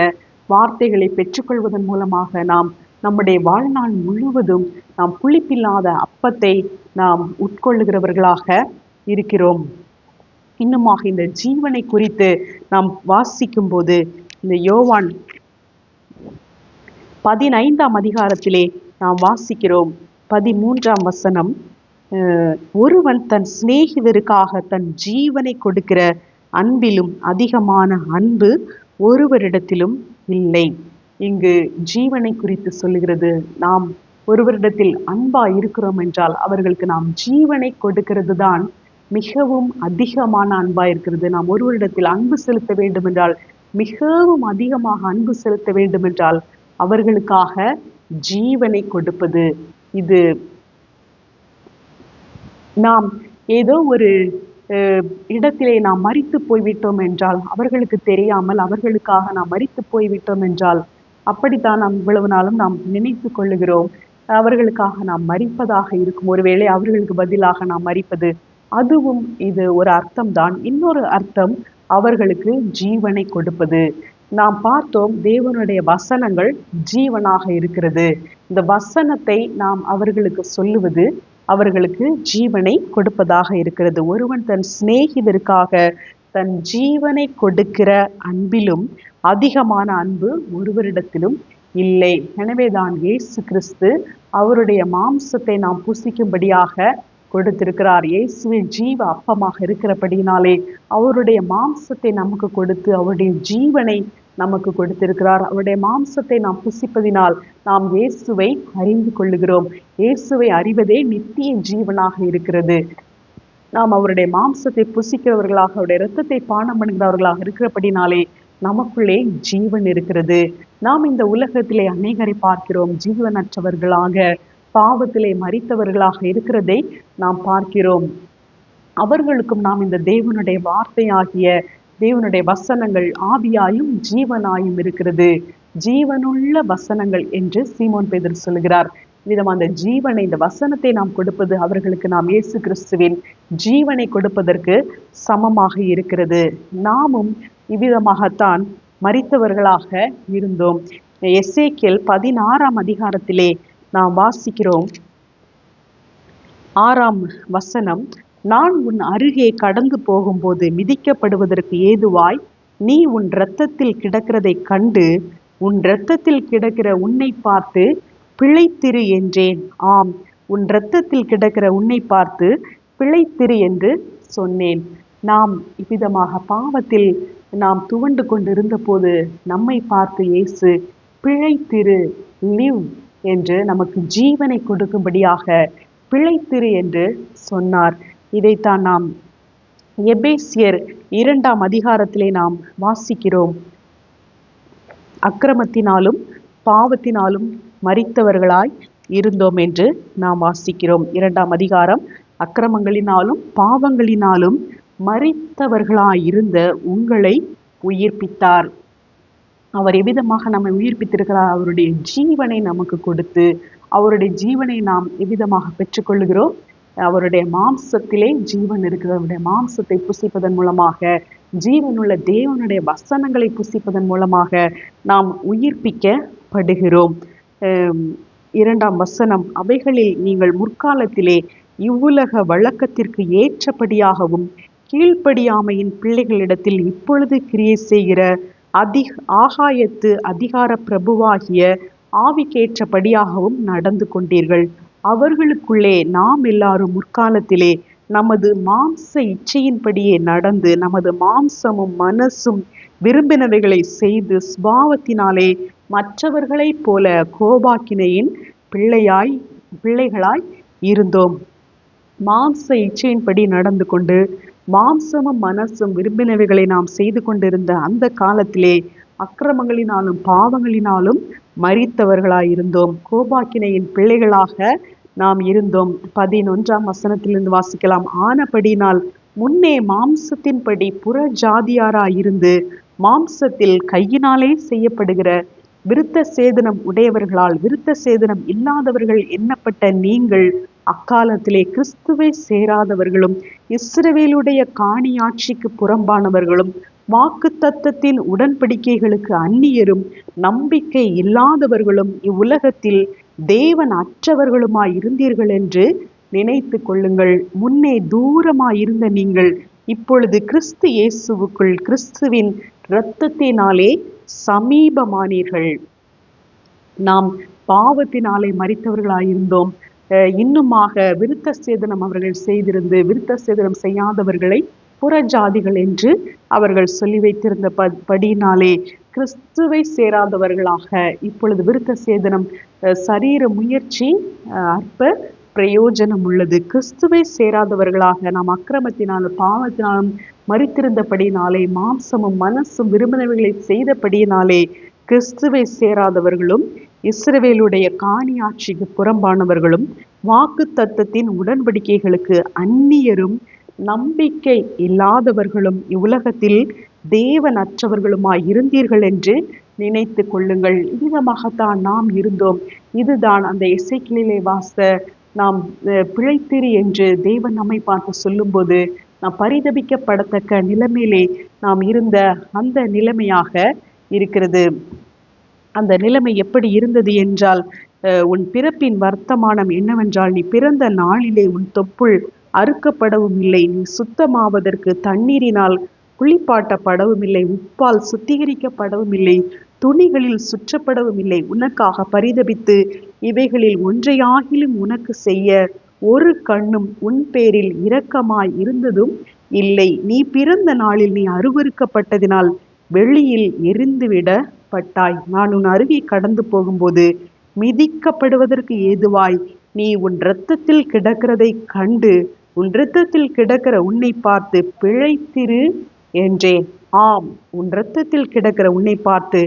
Speaker 1: வார்த்தைகளை பெற்றுக்கொள்வதன் மூலமாக நாம் நம்முடைய வாழ்நாள் முழுவதும் நாம் புளிப்பில்லாத அப்பத்தை நாம் உட்கொள்ளுகிறவர்களாக இருக்கிறோம். இன்னுமாக இந்த ஜீவனை குறித்து நாம் வாசிக்கும் போது இந்த யோவான் 15ஆம் அதிகாரத்திலே நாம் வாசிக்கிறோம். 13ஆம் வசனம், ஒருவன் தன் சிநேகிதருக்காக தன் ஜீவனை கொடுக்கிற அன்பிலும் அதிகமான அன்பு ஒருவரிடத்திலும் இல்லை. இங்கு ஜீவனை குறித்து சொல்லுகிறது. நாம் ஒருவரிடத்தில் அன்பா இருக்கிறோம் என்றால் அவர்களுக்கு நாம் ஜீவனை கொடுக்கிறது தான் மிகவும் அதிகமான அன்பா இருக்கிறது. நாம் ஒருவரிடத்தில் அன்பு செலுத்த வேண்டும் என்றால், மிகவும் அதிகமாக அன்பு செலுத்த வேண்டும் என்றால் அவர்களுக்காக ஜீவனை கொடுப்பது. இது நாம் ஏதோ ஒரு இடத்திலே நாம் மரித்து போய்விட்டோம் என்றால் அவர்களுக்கு தெரியாமல் அவர்களுக்காக நாம் மரித்து போய்விட்டோம் என்றால் அப்படித்தான் நாம் இவ்வளவு நாளும் நாம் நினைத்து கொள்ளுகிறோம். அவர்களுக்காக நாம் மரிப்பதாக இருக்கும். ஒருவேளை அவர்களுக்கு பதிலாக நாம் மரிப்பது, அதுவும் இது ஒரு அர்த்தம் தான். இன்னொரு அர்த்தம் அவர்களுக்கு ஜீவனை கொடுப்பது. நாம் பார்த்தோம், தேவனுடைய வசனங்கள் ஜீவனாக இருக்கிறது. இந்த வசனத்தை நாம் அவர்களுக்கு சொல்லுவது அவர்களுக்கு ஜீவனை கொடுப்பதாக இருக்கிறது. ஒருவன் தன் சிநேகிதருக்காக தன் ஜீவனை கொடுக்கிற அன்பிலும் அதிகமான அன்பு ஒருவரிடத்திலும் இல்லை. எனவேதான் இயேசு கிறிஸ்து அவருடைய மாம்சத்தை நாம் புசிக்கும்படியாக கொடுத்திருக்கிறார். இயேசுவின் ஜீவ அப்பமாக இருக்கிறபடினாலே அவருடைய மாம்சத்தை நமக்கு கொடுத்து அவருடைய ஜீவனை நமக்கு கொடுத்திருக்கிறார். அவருடைய மாம்சத்தை நாம் புசிப்பதினால் நாம் இயேசுவை அறிந்து கொள்ளுகிறோம். இயேசுவை அறிவதே நித்திய ஜீவனாக இருக்கிறது. நாம் அவருடைய மாம்சத்தை புசிக்கிறவர்களாக அவருடைய இரத்தத்தை பானம் பண்ணுகிறவர்களாக இருக்கிறபடினாலே நமக்குள்ளே ஜீவன் இருக்கிறது. நாம் இந்த உலகத்திலே அநேகரை பார்க்கிறோம், ஜீவனற்றவர்களாக பாவத்திலே மரித்தவர்களாக இருக்கிறதை நாம் பார்க்கிறோம். அவர்களுக்கும் நாம் இந்த தேவனுடைய வார்த்தையாகிய தேவனுடைய வசனங்கள் ஆவியாயும் ஜீவனாயும் இருக்கிறது. ஜீவனுள்ள வசனங்கள் என்று சீமோன் பேதுரு சொல்கிறார். விதம் அந்த ஜீவனை, இந்த வசனத்தை நாம் கொடுப்பது அவர்களுக்கு நாம் இயேசு கிறிஸ்துவின் ஜீவனை கொடுப்பதற்கு சமமாக இருக்கிறது. நாமும் இவ்விதமாகத்தான் மரித்தவர்களாக இருந்தோம். எசேக்கியேல் 16ஆம் அதிகாரத்திலே நாம் வாசிக்கிறோம். 6ஆம் வசனம், நான் உன் அருகே கடந்து போகும்போது மிதிக்கப்படுவதற்கு ஏதுவாய் நீ உன் இரத்தத்தில் கிடக்கிறதை கண்டு உன் இரத்தத்தில் கிடக்கிற உன்னை பார்த்து பிழைத்திரு என்றேன். ஆம், உன் இரத்தத்தில் கிடக்கிற உன்னை பார்த்து பிழைத்திரு என்று சொன்னேன். நாம் இவ்விதமாக பாவத்தில் நாம் துவண்டு கொண்டிருந்த போது நம்மை பார்த்து இயேசு பிழைத்திரு, லிவ் என்று நமக்கு ஜீவனை கொடுக்கும்படியாக பிழைத்திரு என்று சொன்னார். இதைத்தான் நாம் எபேசியர் 2ஆம் அதிகாரத்திலே நாம் வாசிக்கிறோம். அக்கிரமத்தினாலும் பாவத்தினாலும் மரித்தவர்களாய் இருந்தோம் என்று நாம் வாசிக்கிறோம். 2ஆம் அதிகாரம், அக்கிரமங்களினாலும் பாவங்களினாலும் மரித்தவர்களாய் இருந்த உங்களை உயிர்ப்பித்தார். அவர் எவ்விதமாக நம்மை உயிர்ப்பித்திருக்கிறார்? அவருடைய ஜீவனை நமக்கு கொடுத்து, அவருடைய ஜீவனை நாம் எவ்விதமாக பெற்றுக்கொள்ளுகிறோம்? அவருடைய மாம்சத்திலே ஜீவன் இருக்கிறது. அவருடைய மாம்சத்தை புசிப்பதன் மூலமாக, ஜீவனுள்ள தேவனுடைய வசனங்களை புசிப்பதன் மூலமாக நாம் உயிர்ப்பிக்கப்படுகிறோம். 2ஆம் வசனம், அவைகளில் நீங்கள் முற்காலத்திலே இவ்வுலக வழக்கத்திற்கு ஏற்றபடியாகவும் கீழ்ப்படியாமையின் பிள்ளைகளிடத்தில் இப்பொழுது கிரியை செய்கிற ஆகாயத்து அதிகார பிரபுவாகிய ஆவிக்கேற்றபடியாகவும் நடந்து கொண்டீர்கள். அவர்களுக்குள்ளே நாம் எல்லாரும் முற்காலத்திலே நமது மாம்ச இச்சையின்படியே நடந்து நமது மாம்சமும் மனசும் விரும்பினவைகளை செய்து சுபாவத்தினாலே மற்றவர்களைப் போல கோபாக்கினையின் பிள்ளைகளாய் இருந்தோம். மாம்ச இச்சையின்படி நடந்து கொண்டு மாம்சமும் மனசும் விரும்பினவைகளை நாம் செய்து கொண்டிருந்த அந்த காலத்திலே அக்கிரமங்களினாலும் பாவங்களினாலும் மரித்தவர்களாயிருந்தோம். கோபாக்கினையின் பிள்ளைகளாக நாம் இருந்தோம். 11ஆம் வசனத்திலிருந்து வாசிக்கலாம். ஆனபடினால் முன்னே மாம்சத்தின்படி புற ஜாதியாராயிருந்து மாம்சத்தில் கையினாலே செய்யப்படுகிற விருத்த சேதனம் உடையவர்களால் விருத்த சேதனம் இல்லாதவர்கள் எண்ணப்பட்ட நீங்கள் அக்காலத்திலே கிறிஸ்துவை சேராதவர்களும் இஸ்ரவேலுடைய காணியாட்சிக்கு புறம்பானவர்களும் வாக்குத்தத்தத்தின் உடன்படிக்கைகளுக்கு அந்நியரும் நம்பிக்கை இல்லாதவர்களும் இவ்வுலகத்தில் தேவன் அற்றவர்களுமாய் இருந்தீர்கள் என்று நினைத்து கொள்ளுங்கள். முன்னே தூரமாயிருந்த நீங்கள் இப்பொழுது கிறிஸ்து இயேசுவுக்குள் கிறிஸ்துவின் இரத்தத்தினாலே சமீபமானீர்கள். நாம் பாவத்தினாலே மரித்தவர்களாயிருந்தோம். இன்னுமாக விருத்த சேதனம் அவர்கள் செய்திருந்து விருத்த சேதனம் செய்யாதவர்களை புறஜாதிகள் என்று அவர்கள் சொல்லி வைத்திருந்த படியினாலே கிறிஸ்துவை சேராதவர்களாக இப்பொழுது விருத்த சேதனம் சரீர முயற்சி அற்ப பிரயோஜனம் உள்ளது. கிறிஸ்துவை சேராதவர்களாக நாம் அக்கிரமத்தினாலும் பாவத்தினாலும் மரித்திருந்தபடியினாலே மாம்சமும் மனசும் விரும்பினவைகளை செய்தபடியினாலே கிறிஸ்துவை சேராதவர்களும் இஸ்ரவேலுடைய காணியாட்சிக்கு புறம்பானவர்களும் வாக்கு தத்தத்தின் உடன்படிக்கைகளுக்கு அந்நியரும் நம்பிக்கை இல்லாதவர்களும் இவ்வுலகத்தில் தேவனற்றவர்களுமாய் இருந்தீர்கள் என்று நினைத்து கொள்ளுங்கள். இவ்விதமாகத்தான் நாம் இருந்தோம். இதுதான் அந்த எசேக்கியேலிலே வாச நாம் பிழைத்திரு என்று தேவன் நம்மை பார்த்து சொல்லும்போது நாம் பரிதபிக்கப்படத்தக்க நிலைமையிலே நாம் இருந்த அந்த நிலைமையாக இருக்கிறது. அந்த நிலைமை எப்படி இருந்தது என்றால், உன் பிறப்பின் வர்த்தமானம் என்னவென்றால், நீ பிறந்த நாளிலே உன் தொப்புள் அறுக்கப்படவும் இல்லை, நீ சுத்தமாவதற்கு தண்ணீரினால் குளிப்பாட்டப்படவும் இல்லை, உப்பால் சுத்திகரிக்கப்படவும் இல்லை, துணிகளில் சுற்றப்படவும் இல்லை. உனக்காக பரிதபித்து இவைகளில் ஒன்றையாகிலும் உனக்கு செய்ய ஒரு கண்ணும் உன் பேரில் இரக்கமாய் இருந்ததும் இல்லை. நீ பிறந்த நாளில் நீ அருவருக்கப்பட்டதினால் வெளியில் எரிந்துவிடப்பட்டாய். நான் உன் அருகே கடந்து போகும்போது மிதிக்கப்படுவதற்கு ஏதுவாய் நீ உன் இரத்தத்தில் கிடக்கிறதை கண்டு உன் இரத்தத்தில் கிடக்கிற உன்னை பார்த்து பிழைத்திரு என்றேன். ஆம், உன் இரத்தத்தில் கிடக்கிற உன்னை பார்த்து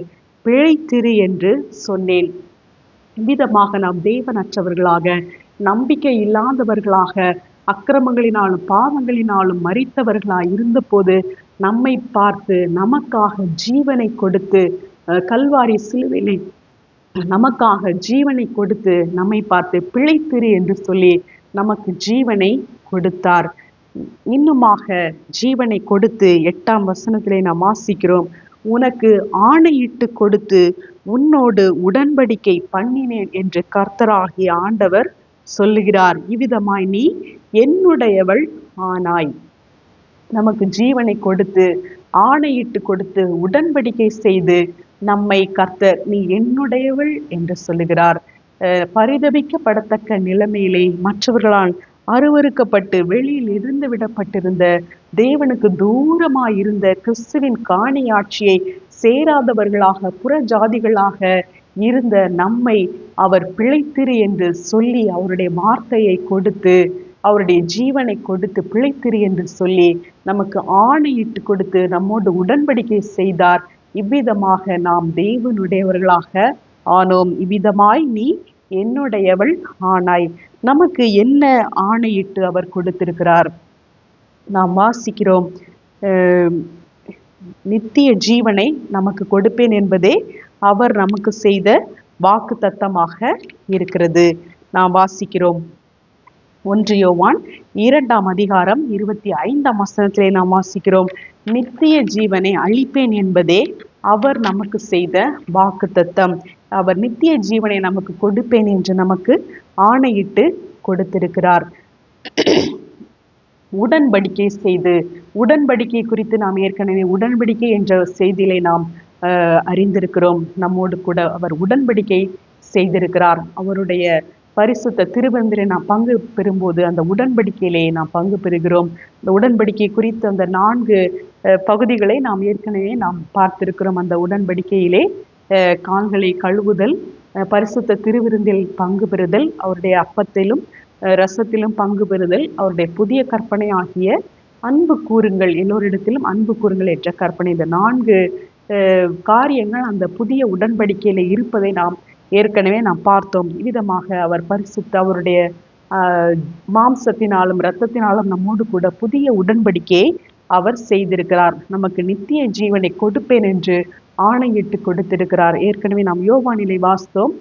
Speaker 1: பிழைத்திரு என்று சொன்னேன். விதமாக நாம் தேவனற்றவர்களாக நம்பிக்கை இல்லாதவர்களாக அக்கிரமங்களினாலும் பாவங்களினாலும் மரித்தவர்களாய் இருந்தபோது நம்மை பார்த்து நமக்காக ஜீவனை கொடுத்து கல்வாரி சிலுவையிலே நமக்காக ஜீவனை கொடுத்து நம்மை பார்த்து பிழைத்திரு என்று சொல்லி நமக்கு ஜீவனை கொடுத்தார். இன்னுமாக ஜீவனை கொடுத்து 8ஆம் வசனத்திலே நாம் வாசிக்கிறோம், உனக்கு ஆணையிட்டு கொடுத்து உன்னோடு உடன்படிக்கை பண்ணினேன் என்று கர்த்தராகிய ஆண்டவர் சொல்லுகிறார். இவ்விதமாய் நீ என்னுடையவள் ஆனாய். நமக்கு ஜீவனை கொடுத்து ஆணையிட்டு கொடுத்து உடன்படிக்கை செய்து நம்மை கர்த்தர் நீ என்னுடையவள் என்று சொல்லுகிறார். பரிதபிக்கப்படத்தக்க நிலைமையிலே மற்றவர்களால் அருவருக்கப்பட்டு வெளியில் இருந்து விடப்பட்டிருந்த தேவனுக்கு தூரமாயிருந்த கிறிஸ்துவின் காணியாட்சியை சேராதவர்களாக புறஜாதிகளாக இருந்த நம்மை அவர் பிழைத்திரு என்று சொல்லி அவருடைய வார்த்தையை கொடுத்து அவருடைய ஜீவனை கொடுத்து பிழைத்திரு என்று சொல்லி நமக்கு ஆணையிட்டு கொடுத்து நம்மோடு உடன்படிக்கை செய்தார். இவ்விதமாக நாம் தேவனுடையவர்களாக ஆனோம். இவ்விதமாய் நீ என்னுடையவள் ஆனாய். நமக்கு என்ன ஆணையிட்டு அவர் கொடுத்திருக்கிறார்? நாம் வாசிக்கிறோம், நித்திய ஜீவனை நமக்கு கொடுப்பேன் என்பதே அவர் நமக்கு செய்த வாக்கு தத்தமாக இருக்கிறது. நாம் வாசிக்கிறோம் 1 யோவான் 2ஆம் அதிகாரம் 25ஆம் வசனத்திலே நாம் வாசிக்கிறோம், நித்திய ஜீவனை அளிப்பேன் என்பதே அவர் நமக்கு செய்த வாக்கு தத்தம். அவர் நித்திய ஜீவனை நமக்கு கொடுப்பேன் என்று நமக்கு ஆணையிட்டு கொடுத்திருக்கிறார். உடன்படிக்கை செய்து, உடன்படிக்கை குறித்து நாம் ஏற்கனவே உடன்படிக்கை என்ற செய்தியிலே நாம் அறிந்திருக்கிறோம். நம்மோடு கூட அவர் உடன்படிக்கை செய்திருக்கிறார். அவருடைய பரிசுத்த திருவந்திரை நாம் பங்கு பெறும்போது அந்த உடன்படிக்கையிலே நாம் பங்கு பெறுகிறோம். அந்த உடன்படிக்கை குறித்து அந்த 4 பகுதிகளை நாம் ஏற்கனவே நாம் பார்த்திருக்கிறோம். அந்த உடன்படிக்கையிலே கால்களை கழுவுதல், பரிசுத்த திருவிருந்தில் பங்கு பெறுதல், அவருடைய அப்பத்திலும் ரசத்திலும் பங்கு பெறுதல், அவருடைய புதிய கற்பனை ஆகிய அன்பு கூறுங்கள், எல்லோரிடத்திலும் அன்பு கூறுங்கள் என்ற கற்பனை. இந்த 4 காரியங்கள் அந்த புதிய உடன்படிக்கையில இருப்பதை நாம் ஏற்கனவே நாம் பார்த்தோம். இவ்விதமாக அவர் பரிசுத்த அவருடைய மாம்சத்தினாலும் இரத்தத்தினாலும் நம்மோடு கூட புதிய உடன்படிக்கையை அவர் செய்திருக்கிறார். நமக்கு நித்திய ஜீவனை கொடுப்பேன் என்று ஆணையிட்டு கொடுத்திருக்கிறார். ஏற்கனவே நாம் யோவானிலே வாசித்தோம்,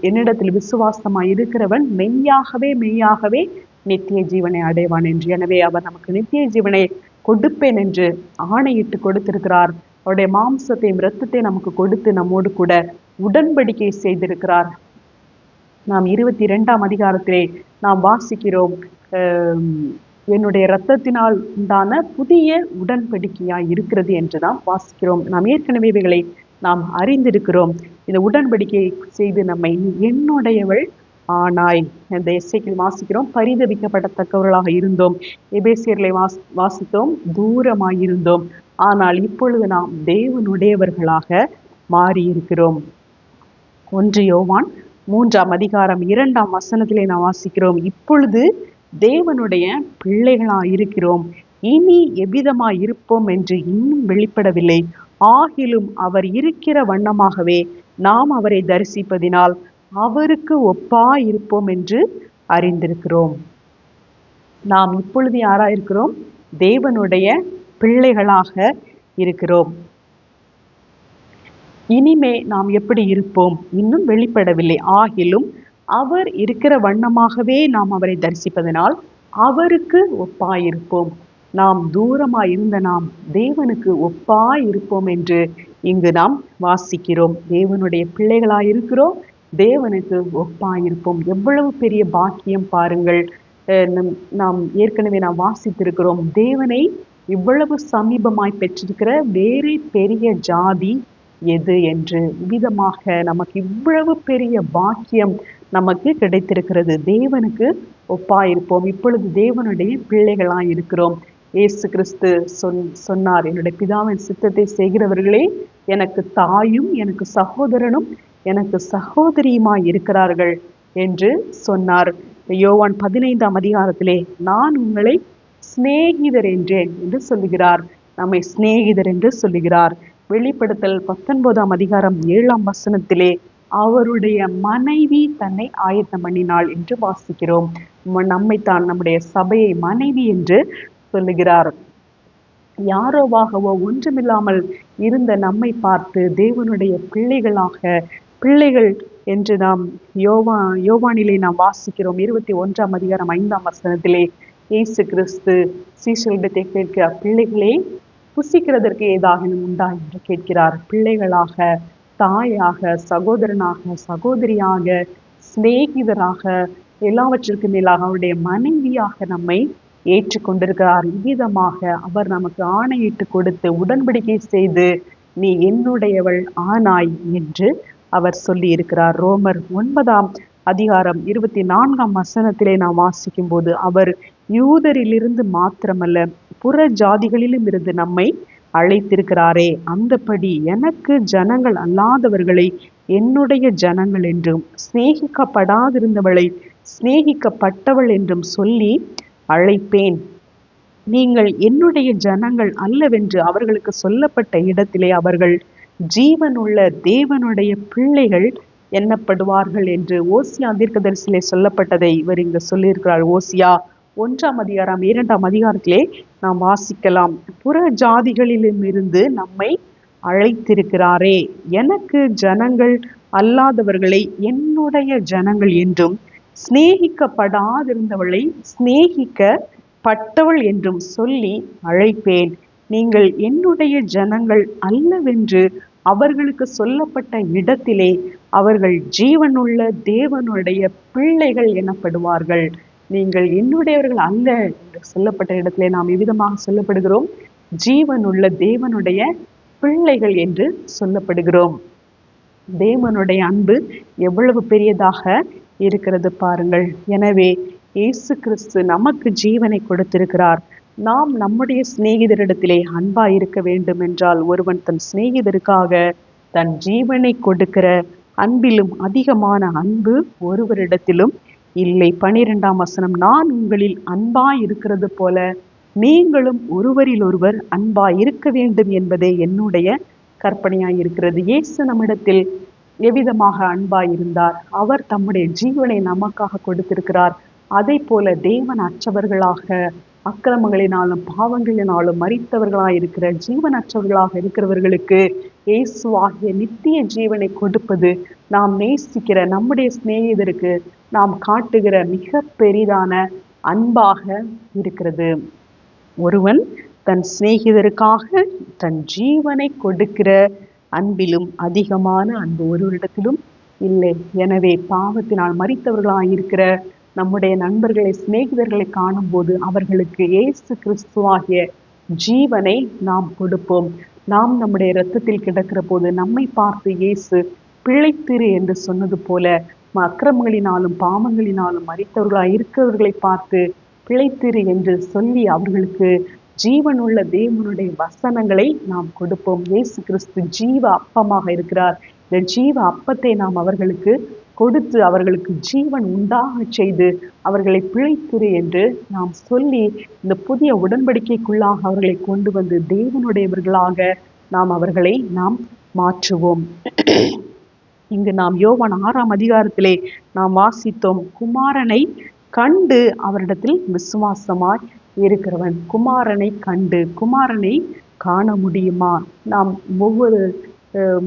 Speaker 1: என்னிடத்தில் விசுவாசமாய் இருக்கிறவன் மெய்யாகவே மெய்யாகவே நித்திய ஜீவனை அடைவான் என்று. எனவே அவர் நமக்கு நித்திய ஜீவனை கொடுப்பேன் என்று ஆணையிட்டு கொடுத்திருக்கிறார். அவருடைய மாம்சத்தையும் இரத்தத்தை நமக்கு கொடுத்து நம்மோடு கூட உடன்படிக்கை செய்திருக்கிறார். நாம் 22ஆம் அதிகாரத்திலே நாம் வாசிக்கிறோம், என்னுடைய இரத்தத்தினால் உண்டான புதிய உடன்படிக்கையாய் இருக்கிறது என்று நாம் வாசிக்கிறோம். நாம் ஏற்கனவே இவைகளை நாம் அறிந்திருக்கிறோம். இந்த உடன்படிக்கை செய்து நம்மை என்னுடையவள் ஆனாய். இந்த எசேக்கியேல் வாசிக்கிறோம், பரிதபிக்கப்படத்தக்கவர்களாக இருந்தோம். எபேசியர்களை வாசித்தோம், தூரமாயிருந்தோம். ஆனால் இப்பொழுது நாம் தேவனுடையவர்களாக மாறியிருக்கிறோம். 1 யோவான் 3ஆம் அதிகாரம் 2ஆம் வசனத்திலே நாம் வாசிக்கிறோம், இப்பொழுது தேவனுடைய பிள்ளைகளாய் இருக்கிறோம், இனி எவ்விதமாய் இருப்போம் என்று இன்னும் வெளிப்படவில்லை. ஆகிலும் அவர் இருக்கிற வண்ணமாகவே நாம் அவரை தரிசிப்பதினால் அவருக்கு ஒப்பாய் இருப்போம் என்று அறிந்திருக்கிறோம். நாம் இப்பொழுது யாராயிருக்கிறோம்? தேவனுடைய பிள்ளைகளாக இருக்கிறோம். இனிமே நாம் எப்படி இருப்போம்? இன்னும் வெளிப்படவில்லை. ஆகிலும் அவர் இருக்கிற வண்ணமாகவே நாம் அவரை தரிசிப்பதனால் அவருக்கு ஒப்பாயிருப்போம். நாம் தூரமாய் இருந்த நாம் தேவனுக்கு ஒப்பாயிருப்போம் என்று இங்கு நாம் வாசிக்கிறோம். தேவனுடைய பிள்ளைகளாயிருக்கிறோம், தேவனுக்கு ஒப்பாயிருப்போம். எவ்வளவு பெரிய பாக்கியம் பாருங்கள். நாம் ஏற்கனவே நாம் வாசித்திருக்கிறோம், தேவனை இவ்வளவு சமீபமாய் பெற்றிருக்கிற வேறே பெரிய ஜாதி எது என்று. விதமாக நமக்கு இவ்வளவு பெரிய பாக்கியம் நமக்கு கிடைத்திருக்கிறது. தேவனுக்கு ஒப்பாயிருப்போம். இப்பொழுது தேவனுடைய பிள்ளைகளாய் இருக்கிறோம். இயேசு கிறிஸ்து சொன்னார், என்னுடைய பிதாவின் சித்தத்தை செய்கிறவர்களே எனக்கு தாயும் எனக்கு சகோதரனும் எனக்கு சகோதரியுமாய் இருக்கிறார்கள் என்று சொன்னார். யோவான் 15ஆம் அதிகாரத்திலே நான் உங்களை சிநேகிதர் என்றேன் என்று சொல்லுகிறார். நம்மை சிநேகிதர் என்று சொல்லுகிறார். வெளிப்படுத்தல் 19ஆம் அதிகாரம் 7ஆம் வசனத்திலே அவருடைய மனைவி தன்னை ஆயத்தம் பண்ணினாள் என்று வாசிக்கிறோம். நம்மைத்தான், நம்முடைய சபையை மனைவி என்று சொல்லுகிறார். யாரோவாகவோ ஒன்றுமில்லாமல் இருந்த நம்மை பார்த்து தேவனுடைய பிள்ளைகள் என்று நாம் யோவானிலே நாம் வாசிக்கிறோம். 21ஆம் அதிகாரம் 5ஆம் வசனத்திலே இயேசு கிறிஸ்து சீஷர்களிடத்தை கேட்கிறார், பிள்ளைகளே புசிக்கிறதற்கு ஏதாகிலும் உண்டா என்று கேட்கிறார். பிள்ளைகளாக, தாயாக, சகோதரனாக, சகோதரியாக, சிநேகிதராக, எல்லாவற்றிற்கு மேலாக அவருடைய மனைவியாக நம்மை ஏற்றுக்கொண்டிருக்கிறார். இவ்விதமாக அவர் நமக்கு ஆணையிட்டு கொடுத்து உடன்படிக்கை செய்து நீ என்னுடையவள் ஆனாய் என்று அவர் சொல்லி இருக்கிறார். ரோமர் 9ஆம் அதிகாரம் 24ஆம் வசனத்திலே நாம் வாசிக்கும் போது அவர் யூதரிலிருந்து மாத்திரமல்ல புற ஜாதிகளிலும் இருந்து நம்மை அழைத்திருக்கிறாரே, அந்தபடி எனக்கு ஜனங்கள் அல்லாதவர்களை என்னுடைய ஜனங்கள் என்றும் சிநேகிக்கப்படாதிருந்தவளை சிநேகிக்கப்பட்டவள் என்றும் சொல்லி அழைப்பேன். நீங்கள் என்னுடைய ஜனங்கள் அல்லவென்று அவர்களுக்கு சொல்லப்பட்ட இடத்திலே அவர்கள் ஜீவனுள்ள தேவனுடைய பிள்ளைகள் எண்ணப்படுவார்கள் என்று ஓசியா தீர்க்கதரிசியிலே சொல்லப்பட்டதை இவர் இங்கு சொல்லியிருக்கிறார். ஓசியா 1ஆம் அதிகாரம் 2ஆம் அதிகாரத்திலே நாம் வாசிக்கலாம். புற ஜாதிகளிலும் இருந்து நம்மை அழைத்திருக்கிறாரே, எனக்கு ஜனங்கள் அல்லாதவர்களை என்னுடைய ஜனங்கள் என்றும் சிநேகிக்கப்படாதிருந்தவளை சிநேகிக்கப்பட்டவள் என்றும் சொல்லி அழைப்பேன். நீங்கள் என்னுடைய ஜனங்கள் அல்லவென்று அவர்களுக்கு சொல்லப்பட்ட இடத்திலே அவர்கள் ஜீவனுள்ள தேவனுடைய பிள்ளைகள் எனப்படுவார்கள். நீங்கள் என்னுடையவர்கள் அல்ல என்று சொல்லப்பட்ட இடத்திலே நாம் எவ்விதமாக சொல்லப்படுகிறோம்? ஜீவனுள்ள தேவனுடைய பிள்ளைகள் என்று சொல்லப்படுகிறோம். தேவனுடைய அன்பு எவ்வளவு பெரியதாக இருக்கிறது பாருங்கள். எனவே இயேசு கிறிஸ்து நமக்கு ஜீவனை கொடுத்திருக்கிறார். நாம் நம்முடைய சிநேகிதரிடத்திலே அன்பா இருக்க வேண்டும் என்றால் ஒருவன் தன் சிநேகிதருக்காக தன் ஜீவனை கொடுக்கிற அன்பிலும் அதிகமான அன்பு ஒருவரிடத்திலும் இல்லை. 12ஆம் வசனம், நான் உங்களில் அன்பா இருக்கிறது போல நீங்களும் ஒருவரில் ஒருவர் அன்பா இருக்க வேண்டும் என்பதே என்னுடைய கற்பனையாய் இருக்கிறது. இயேசு நம்மிடத்தில் எவ்விதமாக அன்பாய் இருந்தார்? அவர் தம்முடைய ஜீவனை நமக்காக கொடுத்திருக்கிறார். அதை போல தேவன் அற்றவர்களாக, அக்கிரமங்களினாலும் பாவங்களினாலும் மரித்தவர்களாய் இருக்கிற ஜீவன் அற்றவர்களாக இருக்கிறவர்களுக்கு இயேசுவாகிய நித்திய ஜீவனை கொடுப்பது நாம் நேசிக்கிற நம்முடைய சிநேகிதருக்கு நாம் காட்டுகிற மிக பெரிதான அன்பாக இருக்கிறது. ஒருவன் தன் சிநேகிதருக்காக தன் ஜீவனை கொடுக்கிற அன்பிலும் அதிகமான அன்பு ஒருவரிடத்திலும் இல்லை. எனவே பாவத்தினால் மரித்தவர்களாயிருக்கிற நம்முடைய நண்பர்களை, சிநேகிதர்களை காணும்போது அவர்களுக்கு இயேசு கிறிஸ்துவாகிய ஜீவனை நாம் கொடுப்போம். நாம் நம்முடைய இரத்தத்தில் கிடக்கிற போது நம்மை பார்த்து இயேசு பிழைத்திரு என்று சொன்னது போல அக்கிரமங்களினாலும் பாவங்களினாலும் மரித்தவர்களாய் இருக்கிறவர்களை பார்த்து பிழைத்திரு என்று சொல்லி அவர்களுக்கு ஜீவனுள்ள தேவனுடைய வசனங்களை நாம் கொடுப்போம். இயேசு கிறிஸ்து ஜீவ அப்பமாக இருக்கிறார். இந்த ஜீவ அப்பத்தை நாம் அவர்களுக்கு கொடுத்து அவர்களுக்கு ஜீவன் உண்டாக செய்து அவர்களை பிழைத்திரு என்று நாம் சொல்லி இந்த புதிய உடன்படிக்கைக்குள்ளாக அவர்களை கொண்டு வந்து தேவனுடையவர்களாக நாம் அவர்களை நாம் மாற்றுவோம். இங்கு நாம் யோவான் 6ஆம் அதிகாரத்திலே நாம் வாசித்தோம், குமாரனை கண்டு அவரிடத்தில் விசுவாசமாய் இருக்கிறவன். குமாரனை கண்டு, குமாரனை காண முடியுமா? நாம் ஒவ்வொரு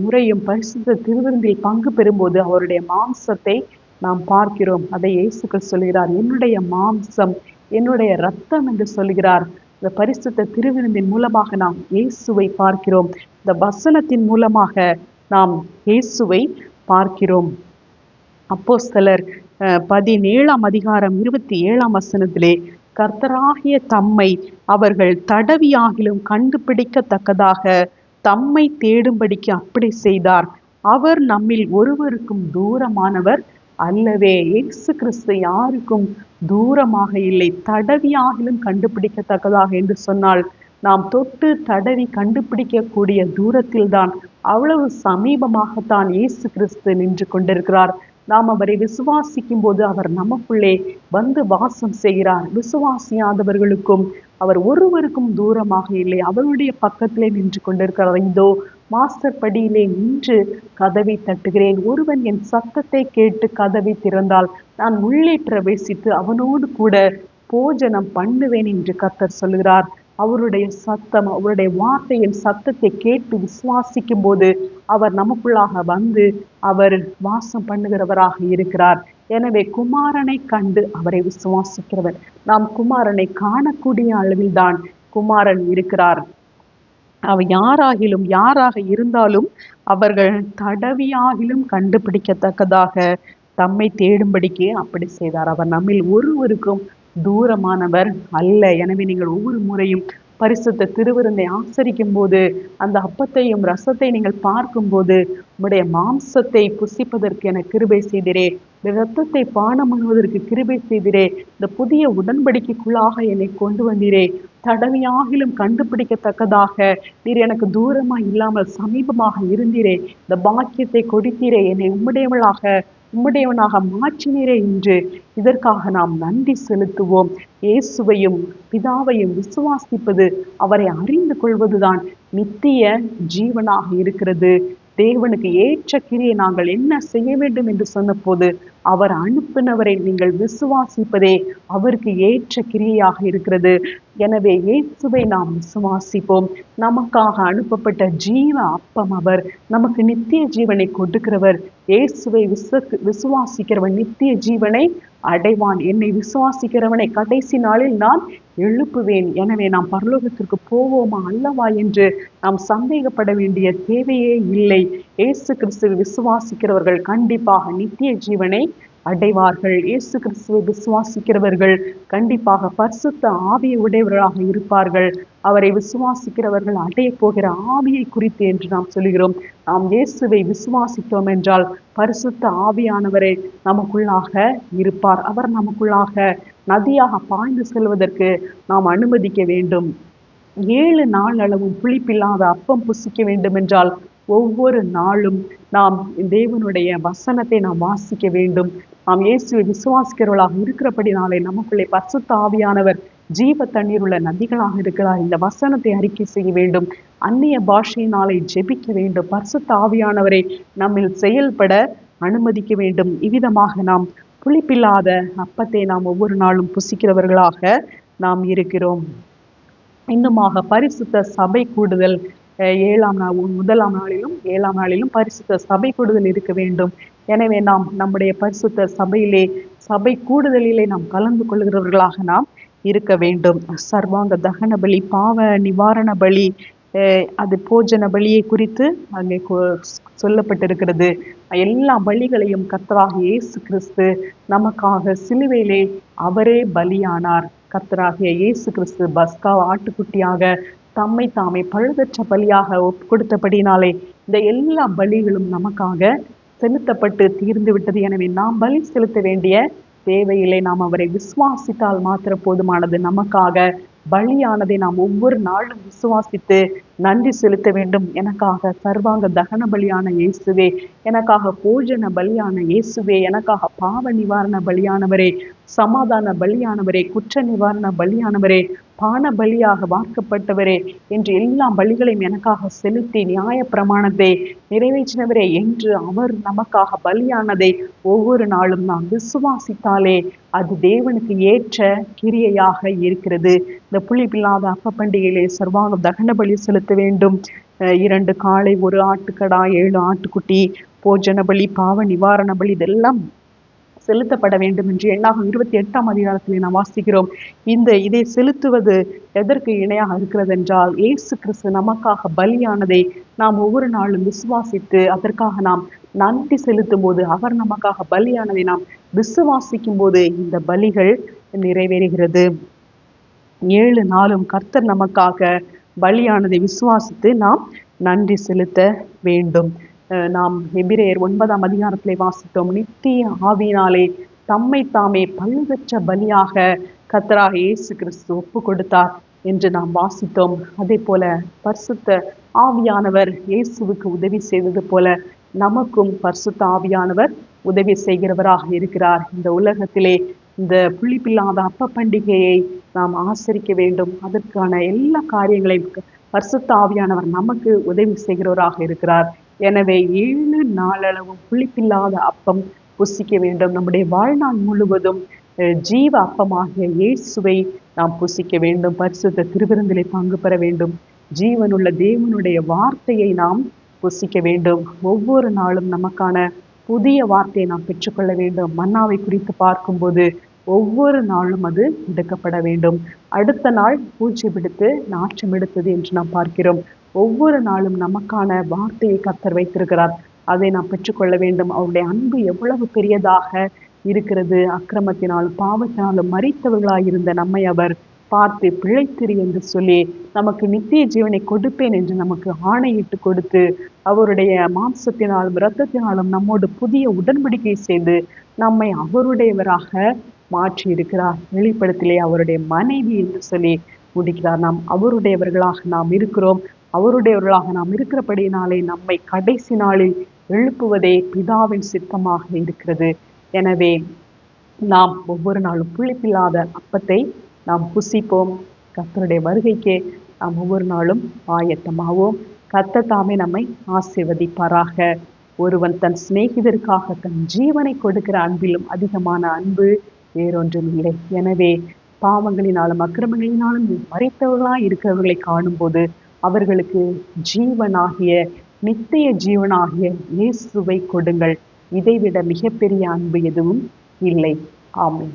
Speaker 1: முறையும் பரிசுத்த திருவிருந்தில் பங்கு பெறும்போது அவருடைய மாம்சத்தை நாம் பார்க்கிறோம். அதை இயேசுக்கள் சொல்கிறார், என்னுடைய மாம்சம் என்னுடைய இரத்தம் என்று சொல்கிறார். இந்த பரிசுத்த திருவிருந்தின் மூலமாக நாம் இயேசுவை பார்க்கிறோம். இந்த வசனத்தின் மூலமாக நாம் இயேசுவை பார்க்கிறோம். அப்போஸ்தலர் 17ஆம் அதிகாரம் 27ஆம் வசனத்திலே, கர்த்தராகிய தம்மை அவர்கள் தடவியாகிலும் கண்டுபிடிக்கத்தக்கதாக தம்மை தேடும்படிக்கு அப்படி செய்தார். அவர் நம்மில் ஒருவருக்கும் தூரமானவர் அல்லவே. இயேசு கிறிஸ்து யாருக்கும் தூரமாக இல்லை. தடவியாகிலும் கண்டுபிடிக்கத்தக்கதாக என்று சொன்னால் நாம் தொட்டு தடவி கண்டுபிடிக்கக்கூடிய தூரத்தில் தான், அவ்வளவு சமீபமாகத்தான் இயேசு கிறிஸ்து நின்று கொண்டிருக்கிறார். நாம் அவரை விசுவாசிக்கும் போது அவர் நமக்குள்ளே வந்து வாசம் செய்கிறார். விசுவாசியாதவர்களுக்கும் அவர் ஒருவருக்கும் தூரமாக இல்லை, அவருடைய பக்கத்திலே நின்று கொண்டிருக்கிறார். இதோ மாஸ்டர் படியிலே நின்று கதவை தட்டுகிறேன், ஒருவன் என் சத்தத்தை கேட்டு கதவை திறந்தால் நான் உள்ளே பிரவேசித்து அவனோடு கூட போஜனம் பண்ணுவேன் என்று கர்த்தர் சொல்கிறார். அவருடைய சத்தம், அவருடைய வார்த்தையின் சத்தத்தை கேட்டு விசுவாசிக்கும் போது அவர் நமக்குள்ளாக வந்து அவர் வாசம் பண்ணுகிறவராக இருக்கிறார். எனவே குமாரனை கண்டு அவரை விசுவாசிக்கிறவர். நாம் குமாரனை காணக்கூடிய அளவில் தான் குமாரன் இருக்கிறார். அவர் யாராக இருந்தாலும் அவர்கள் தடவியாகிலும் கண்டுபிடிக்கத்தக்கதாக தம்மை தேடும்படிக்கு அப்படி செய்தார். அவர் நம்மில் ஒருவருக்கும் தூரமானவர் அல்ல. எனவே நீங்கள் ஒவ்வொரு முறையும் பரிசுத்த திருவிருந்தை ஆசரிக்கும் போது அந்த அப்பத்தையும் ரசத்தை நீங்கள் பார்க்கும்போது, உம்முடைய மாம்சத்தை புசிப்பதற்கு என கிருபை செய்திரே, இரத்தத்தை பானம் பண்ணுவதற்கு கிருபை செய்திரே, இந்த புதிய உடன்படிக்கைக்குள்ளாக என்னை கொண்டு வந்தீரே, தடவியாகிலும் கண்டுபிடிக்கத்தக்கதாக நீர் எனக்கு தூரமாக இல்லாமல் சமீபமாக இருந்தீரே, இந்த பாக்கியத்தை கொடுத்தீரே, என்னை உம்முடையவனாக மாற்றினீரே என்று இதற்காக நாம் நன்றி செலுத்துவோம். இயேசுவையும் பிதாவையும் விசுவாசிப்பது, அவரை அறிந்து கொள்வதுதான் நித்திய ஜீவனாக இருக்கிறது. தேவனுக்கு ஏற்ற கிரியை நாங்கள் என்ன செய்ய வேண்டும் என்று சொன்ன போது அவர் அனுப்பினவரை நீங்கள் விசுவாசிப்பதே அவருக்கு ஏற்ற கிரியையாக இருக்கிறது. எனவே இயேசுவை நாம் விசுவாசிப்போம். நமக்காக அனுப்பப்பட்ட ஜீவ அப்பம் அவர், நமக்கு நித்திய ஜீவனை கொடுக்கிறவர். இயேசுவை விசுவாசிக்கிறவன் நித்திய ஜீவனை அடைவான். என்னை விசுவாசிக்கிறவனை கடைசி நாளில் நான் எழுப்புவேன். எனவே நாம் பரலோகத்திற்கு போவோமா அல்லவா என்று நாம் சந்தேகப்பட வேண்டிய தேவையே இல்லை. இயேசு கிறிஸ்துவை விசுவாசிக்கிறவர்கள் கண்டிப்பாக நித்திய ஜீவனை அடைவார்கள். இயேசு கிறிஸ்துவை விசுவாசிக்கிறவர்கள் கண்டிப்பாக பரிசுத்த ஆவியை உடையவர்களாக இருப்பார்கள். அவரை விசுவாசிக்கிறவர்கள் அடைய போகிற ஆவியை குறித்து என்று நாம் சொல்கிறோம். நாம் இயேசுவை விசுவாசித்தோம் என்றால் பரிசுத்த ஆவியானவரை நமக்குள்ளாக இருப்பார். அவர் நமக்குள்ளாக நதியாக பாய்ந்து செல்வதற்கு நாம் அனுமதிக்க வேண்டும். 7 நாள் அளவும் புளிப்பில்லாத அப்பம் புசிக்க வேண்டும் என்றால் ஒவ்வொரு நாளும் நாம் தேவனுடைய வசனத்தை நாம் வாசிக்க வேண்டும். நாம் இயேசுவை விசுவாசிக்கிறவர்களாக இருக்கிறபடினாலே நமக்குள்ளே பரிசுத்த ஆவியானவர் ஜீவ தண்ணீர் உள்ள நதிகளாக இருக்கிறார். இந்த வசனத்தை அறிக்கை செய்ய வேண்டும். அந்நிய பாஷையினாலே ஜெபிக்க வேண்டும். பரிசுத்த ஆவியானவரை நம்மில் செயல்பட அனுமதிக்க வேண்டும். இவ்விதமாக நாம் புளிப்பில்லாத அப்பத்தை நாம் ஒவ்வொரு நாளும் புசிக்கிறவர்களாக நாம் இருக்கிறோம். இன்னுமாக பரிசுத்த சபை கூடுதல் ஏழாம் நாள் முதலாம் நாளிலும் 7ஆம் நாளிலும் பரிசுத்த சபை கூடுதல் இருக்க வேண்டும். எனவே நாம் நம்முடைய பரிசுத்த சபை கூடுதலிலே நாம் கலந்து கொள்கிறவர்களாக நாம் இருக்க வேண்டும். சர்வாங்க தகன பலி, பாவ நிவாரண பலி, அது போஜன பலியை குறித்து அங்கே சொல்லப்பட்டிருக்கிறது. எல்லா பலிகளையும் கர்த்தராகிய இயேசு கிறிஸ்து நமக்காக சிலுவையிலே அவரே பலியானார். கர்த்தராகிய இயேசு கிறிஸ்து பஸ்கா ஆட்டுக்குட்டியாக தம்மை தாமே பழுதற்ற பலியாக ஒப்பு கொடுத்தபடினாலே இந்த எல்லா பலிகளும் நமக்காக செலுத்தப்பட்டு தீர்ந்து விட்டது. எனவே நாம் பலி செலுத்த வேண்டிய தேவையில்லை. நாம் அவரை விசுவாசித்தால் மாத்திர போதுமானது. நமக்காக பலியானதை நாம் ஒவ்வொரு நாளும் விசுவாசித்து நன்றி செலுத்த வேண்டும். எனக்காக சர்வாங்க தகன பலியான இயேசுவே, எனக்காக போஜன பலியான இயேசுவே, எனக்காக பாவ நிவாரண பலியானவரே, சமாதான பலியானவரே, குற்ற நிவாரண பலியானவரே, பான பலியாக வார்க்கப்பட்டவரே என்று எல்லா பலிகளையும் எனக்காக செலுத்தி நியாய பிரமாணத்தை நிறைவேற்றினவரே என்று அவர் நமக்காக பலியானதை ஒவ்வொரு நாளும் நாம் விசுவாசித்தாலே அது தேவனுக்கு ஏற்ற கிரியையாக இருக்கிறது. இந்த புளிப்பில்லாத அப்ப பண்டிகையிலே சர்வாங்க தகன பலி செலுத்த வேண்டும். 2 காளை, 1 ஆட்டுக்கடா, 7 ஆட்டுக்குட்டி, போஜன பலி, பாவ நிவாரண பலி இதெல்லாம் செலுத்தப்பட வேண்டும் என்று எண்ணாகம் 28ஆம் அதிகாரத்திலே நாம் வாசிக்கிறோம். இதை செலுத்துவது எதற்கு இணையாக இருக்கிறது என்றால், இயேசு கிறிஸ்து நமக்காக பலியானதை நாம் ஒவ்வொரு நாளும் விசுவாசித்து அதற்காக நாம் நன்றி செலுத்தும் போது, அவர் நமக்காக பலியானதை நாம் விசுவாசிக்கும் போது இந்த பலிகள் நிறைவேறுகிறது. 7 நாளும் கர்த்தர் நமக்காக பலியானதை விசுவாசித்து நாம் நன்றி செலுத்த வேண்டும். நாம் எபிரேயர் 9ஆம் அதிகாரத்திலே வாசித்தோம். நித்திய ஆவியினாலே தம்மை தாமே பழுதற்ற பலியாக கர்த்தராக இயேசு கிறிஸ்து ஒப்பு கொடுத்தார் என்று நாம் வாசித்தோம். அதே போல பரிசுத்த ஆவியானவர் இயேசுவுக்கு உதவி செய்தது போல நமக்கும் பரிசுத்த ஆவியானவர் உதவி செய்கிறவராக இருக்கிறார். இந்த உலகத்திலே இந்த புளிப்பில்லாத அப்ப பண்டிகையை நாம் ஆசரிக்க வேண்டும். அதற்கான எல்லா காரியங்களையும் பரிசுத்த ஆவியானவர் நமக்கு உதவி செய்கிறவராக இருக்கிறார். எனவே 7 நாளளவும் புளிப்பில்லாத அப்பம் புசிக்க வேண்டும். நம்முடைய வாழ்நாள் முழுவதும் ஜீவ அப்பமாகிய இயேசுவை நாம் புசிக்க வேண்டும். பரிசுத்த திருவிருந்திலே பங்கு பெற வேண்டும். ஜீவனுள்ள தேவனுடைய வார்த்தையை நாம் புசிக்க வேண்டும். ஒவ்வொரு நாளும் நமக்கான புதிய வார்த்தையை நாம் பெற்றுக்கொள்ள வேண்டும். மன்னாவை குறித்து பார்க்கும்போது ஒவ்வொரு நாளும் அது எடுக்கப்பட வேண்டும். அடுத்த நாள் பூச்சி பிடித்து நாற்றம் எடுத்தது என்று நாம் பார்க்கிறோம். ஒவ்வொரு நாளும் நமக்கான வார்த்தையை கர்த்தர் வைத்திருக்கிறார். அதை நாம் பெற்றுக்கொள்ள வேண்டும். அவருடைய அன்பு எவ்வளவு பெரியதாக இருக்கிறது. அக்கிரமத்தினாலும் பாவத்தினாலும் மரித்தவர்களாயிருந்த நம்மை அவர் பார்த்து பிழைத்திரு என்று சொல்லி நமக்கு நித்திய ஜீவனை கொடுப்பேன் என்று நமக்கு ஆணையிட்டு கொடுத்து, அவருடைய மாம்சத்தினாலும் இரத்தத்தினாலும் நம்மோடு புதிய உடன்படிக்கை செய்து நம்மை அவருடையவராக மாற்றி இருக்கிறார். வெளிப்படத்திலே அவருடைய மனைவி என்று சொல்லி முடிக்கிறார். நாம் அவருடையவர்களாக நாம் இருக்கிறோம். அவருடையவர்களாக நாம் இருக்கிறபடினாலே நம்மை கடைசி நாளில் எழுப்புவதே பிதாவின் சித்தமாக இருக்கிறது. எனவே நாம் ஒவ்வொரு நாளும் புளிப்பில்லாத அப்பத்தை நாம் புசிப்போம். கர்த்தருடைய வருகைக்கு நாம் ஒவ்வொரு நாளும் ஆயத்தமாவோம். கர்த்தர் தாமே நம்மை ஆசீர்வதிப்பாராக. ஒருவன் தன் சிநேகிதருக்காக தன் ஜீவனை கொடுக்கிற அன்பிலும் அதிகமான அன்பு வேறொன்றும் இல்லை. எனவே பாவங்களினாலும் அக்கிரமங்களினாலும் மரித்தவர்களாய் இருக்கிறவர்களை காணும்போது அவர்களுக்கு ஜீவனாகிய நித்திய ஜீவனாகிய இயேசுவை கொடுங்கள். இதைவிட மிகப்பெரிய அன்பு எதுவும் இல்லை. ஆமென்.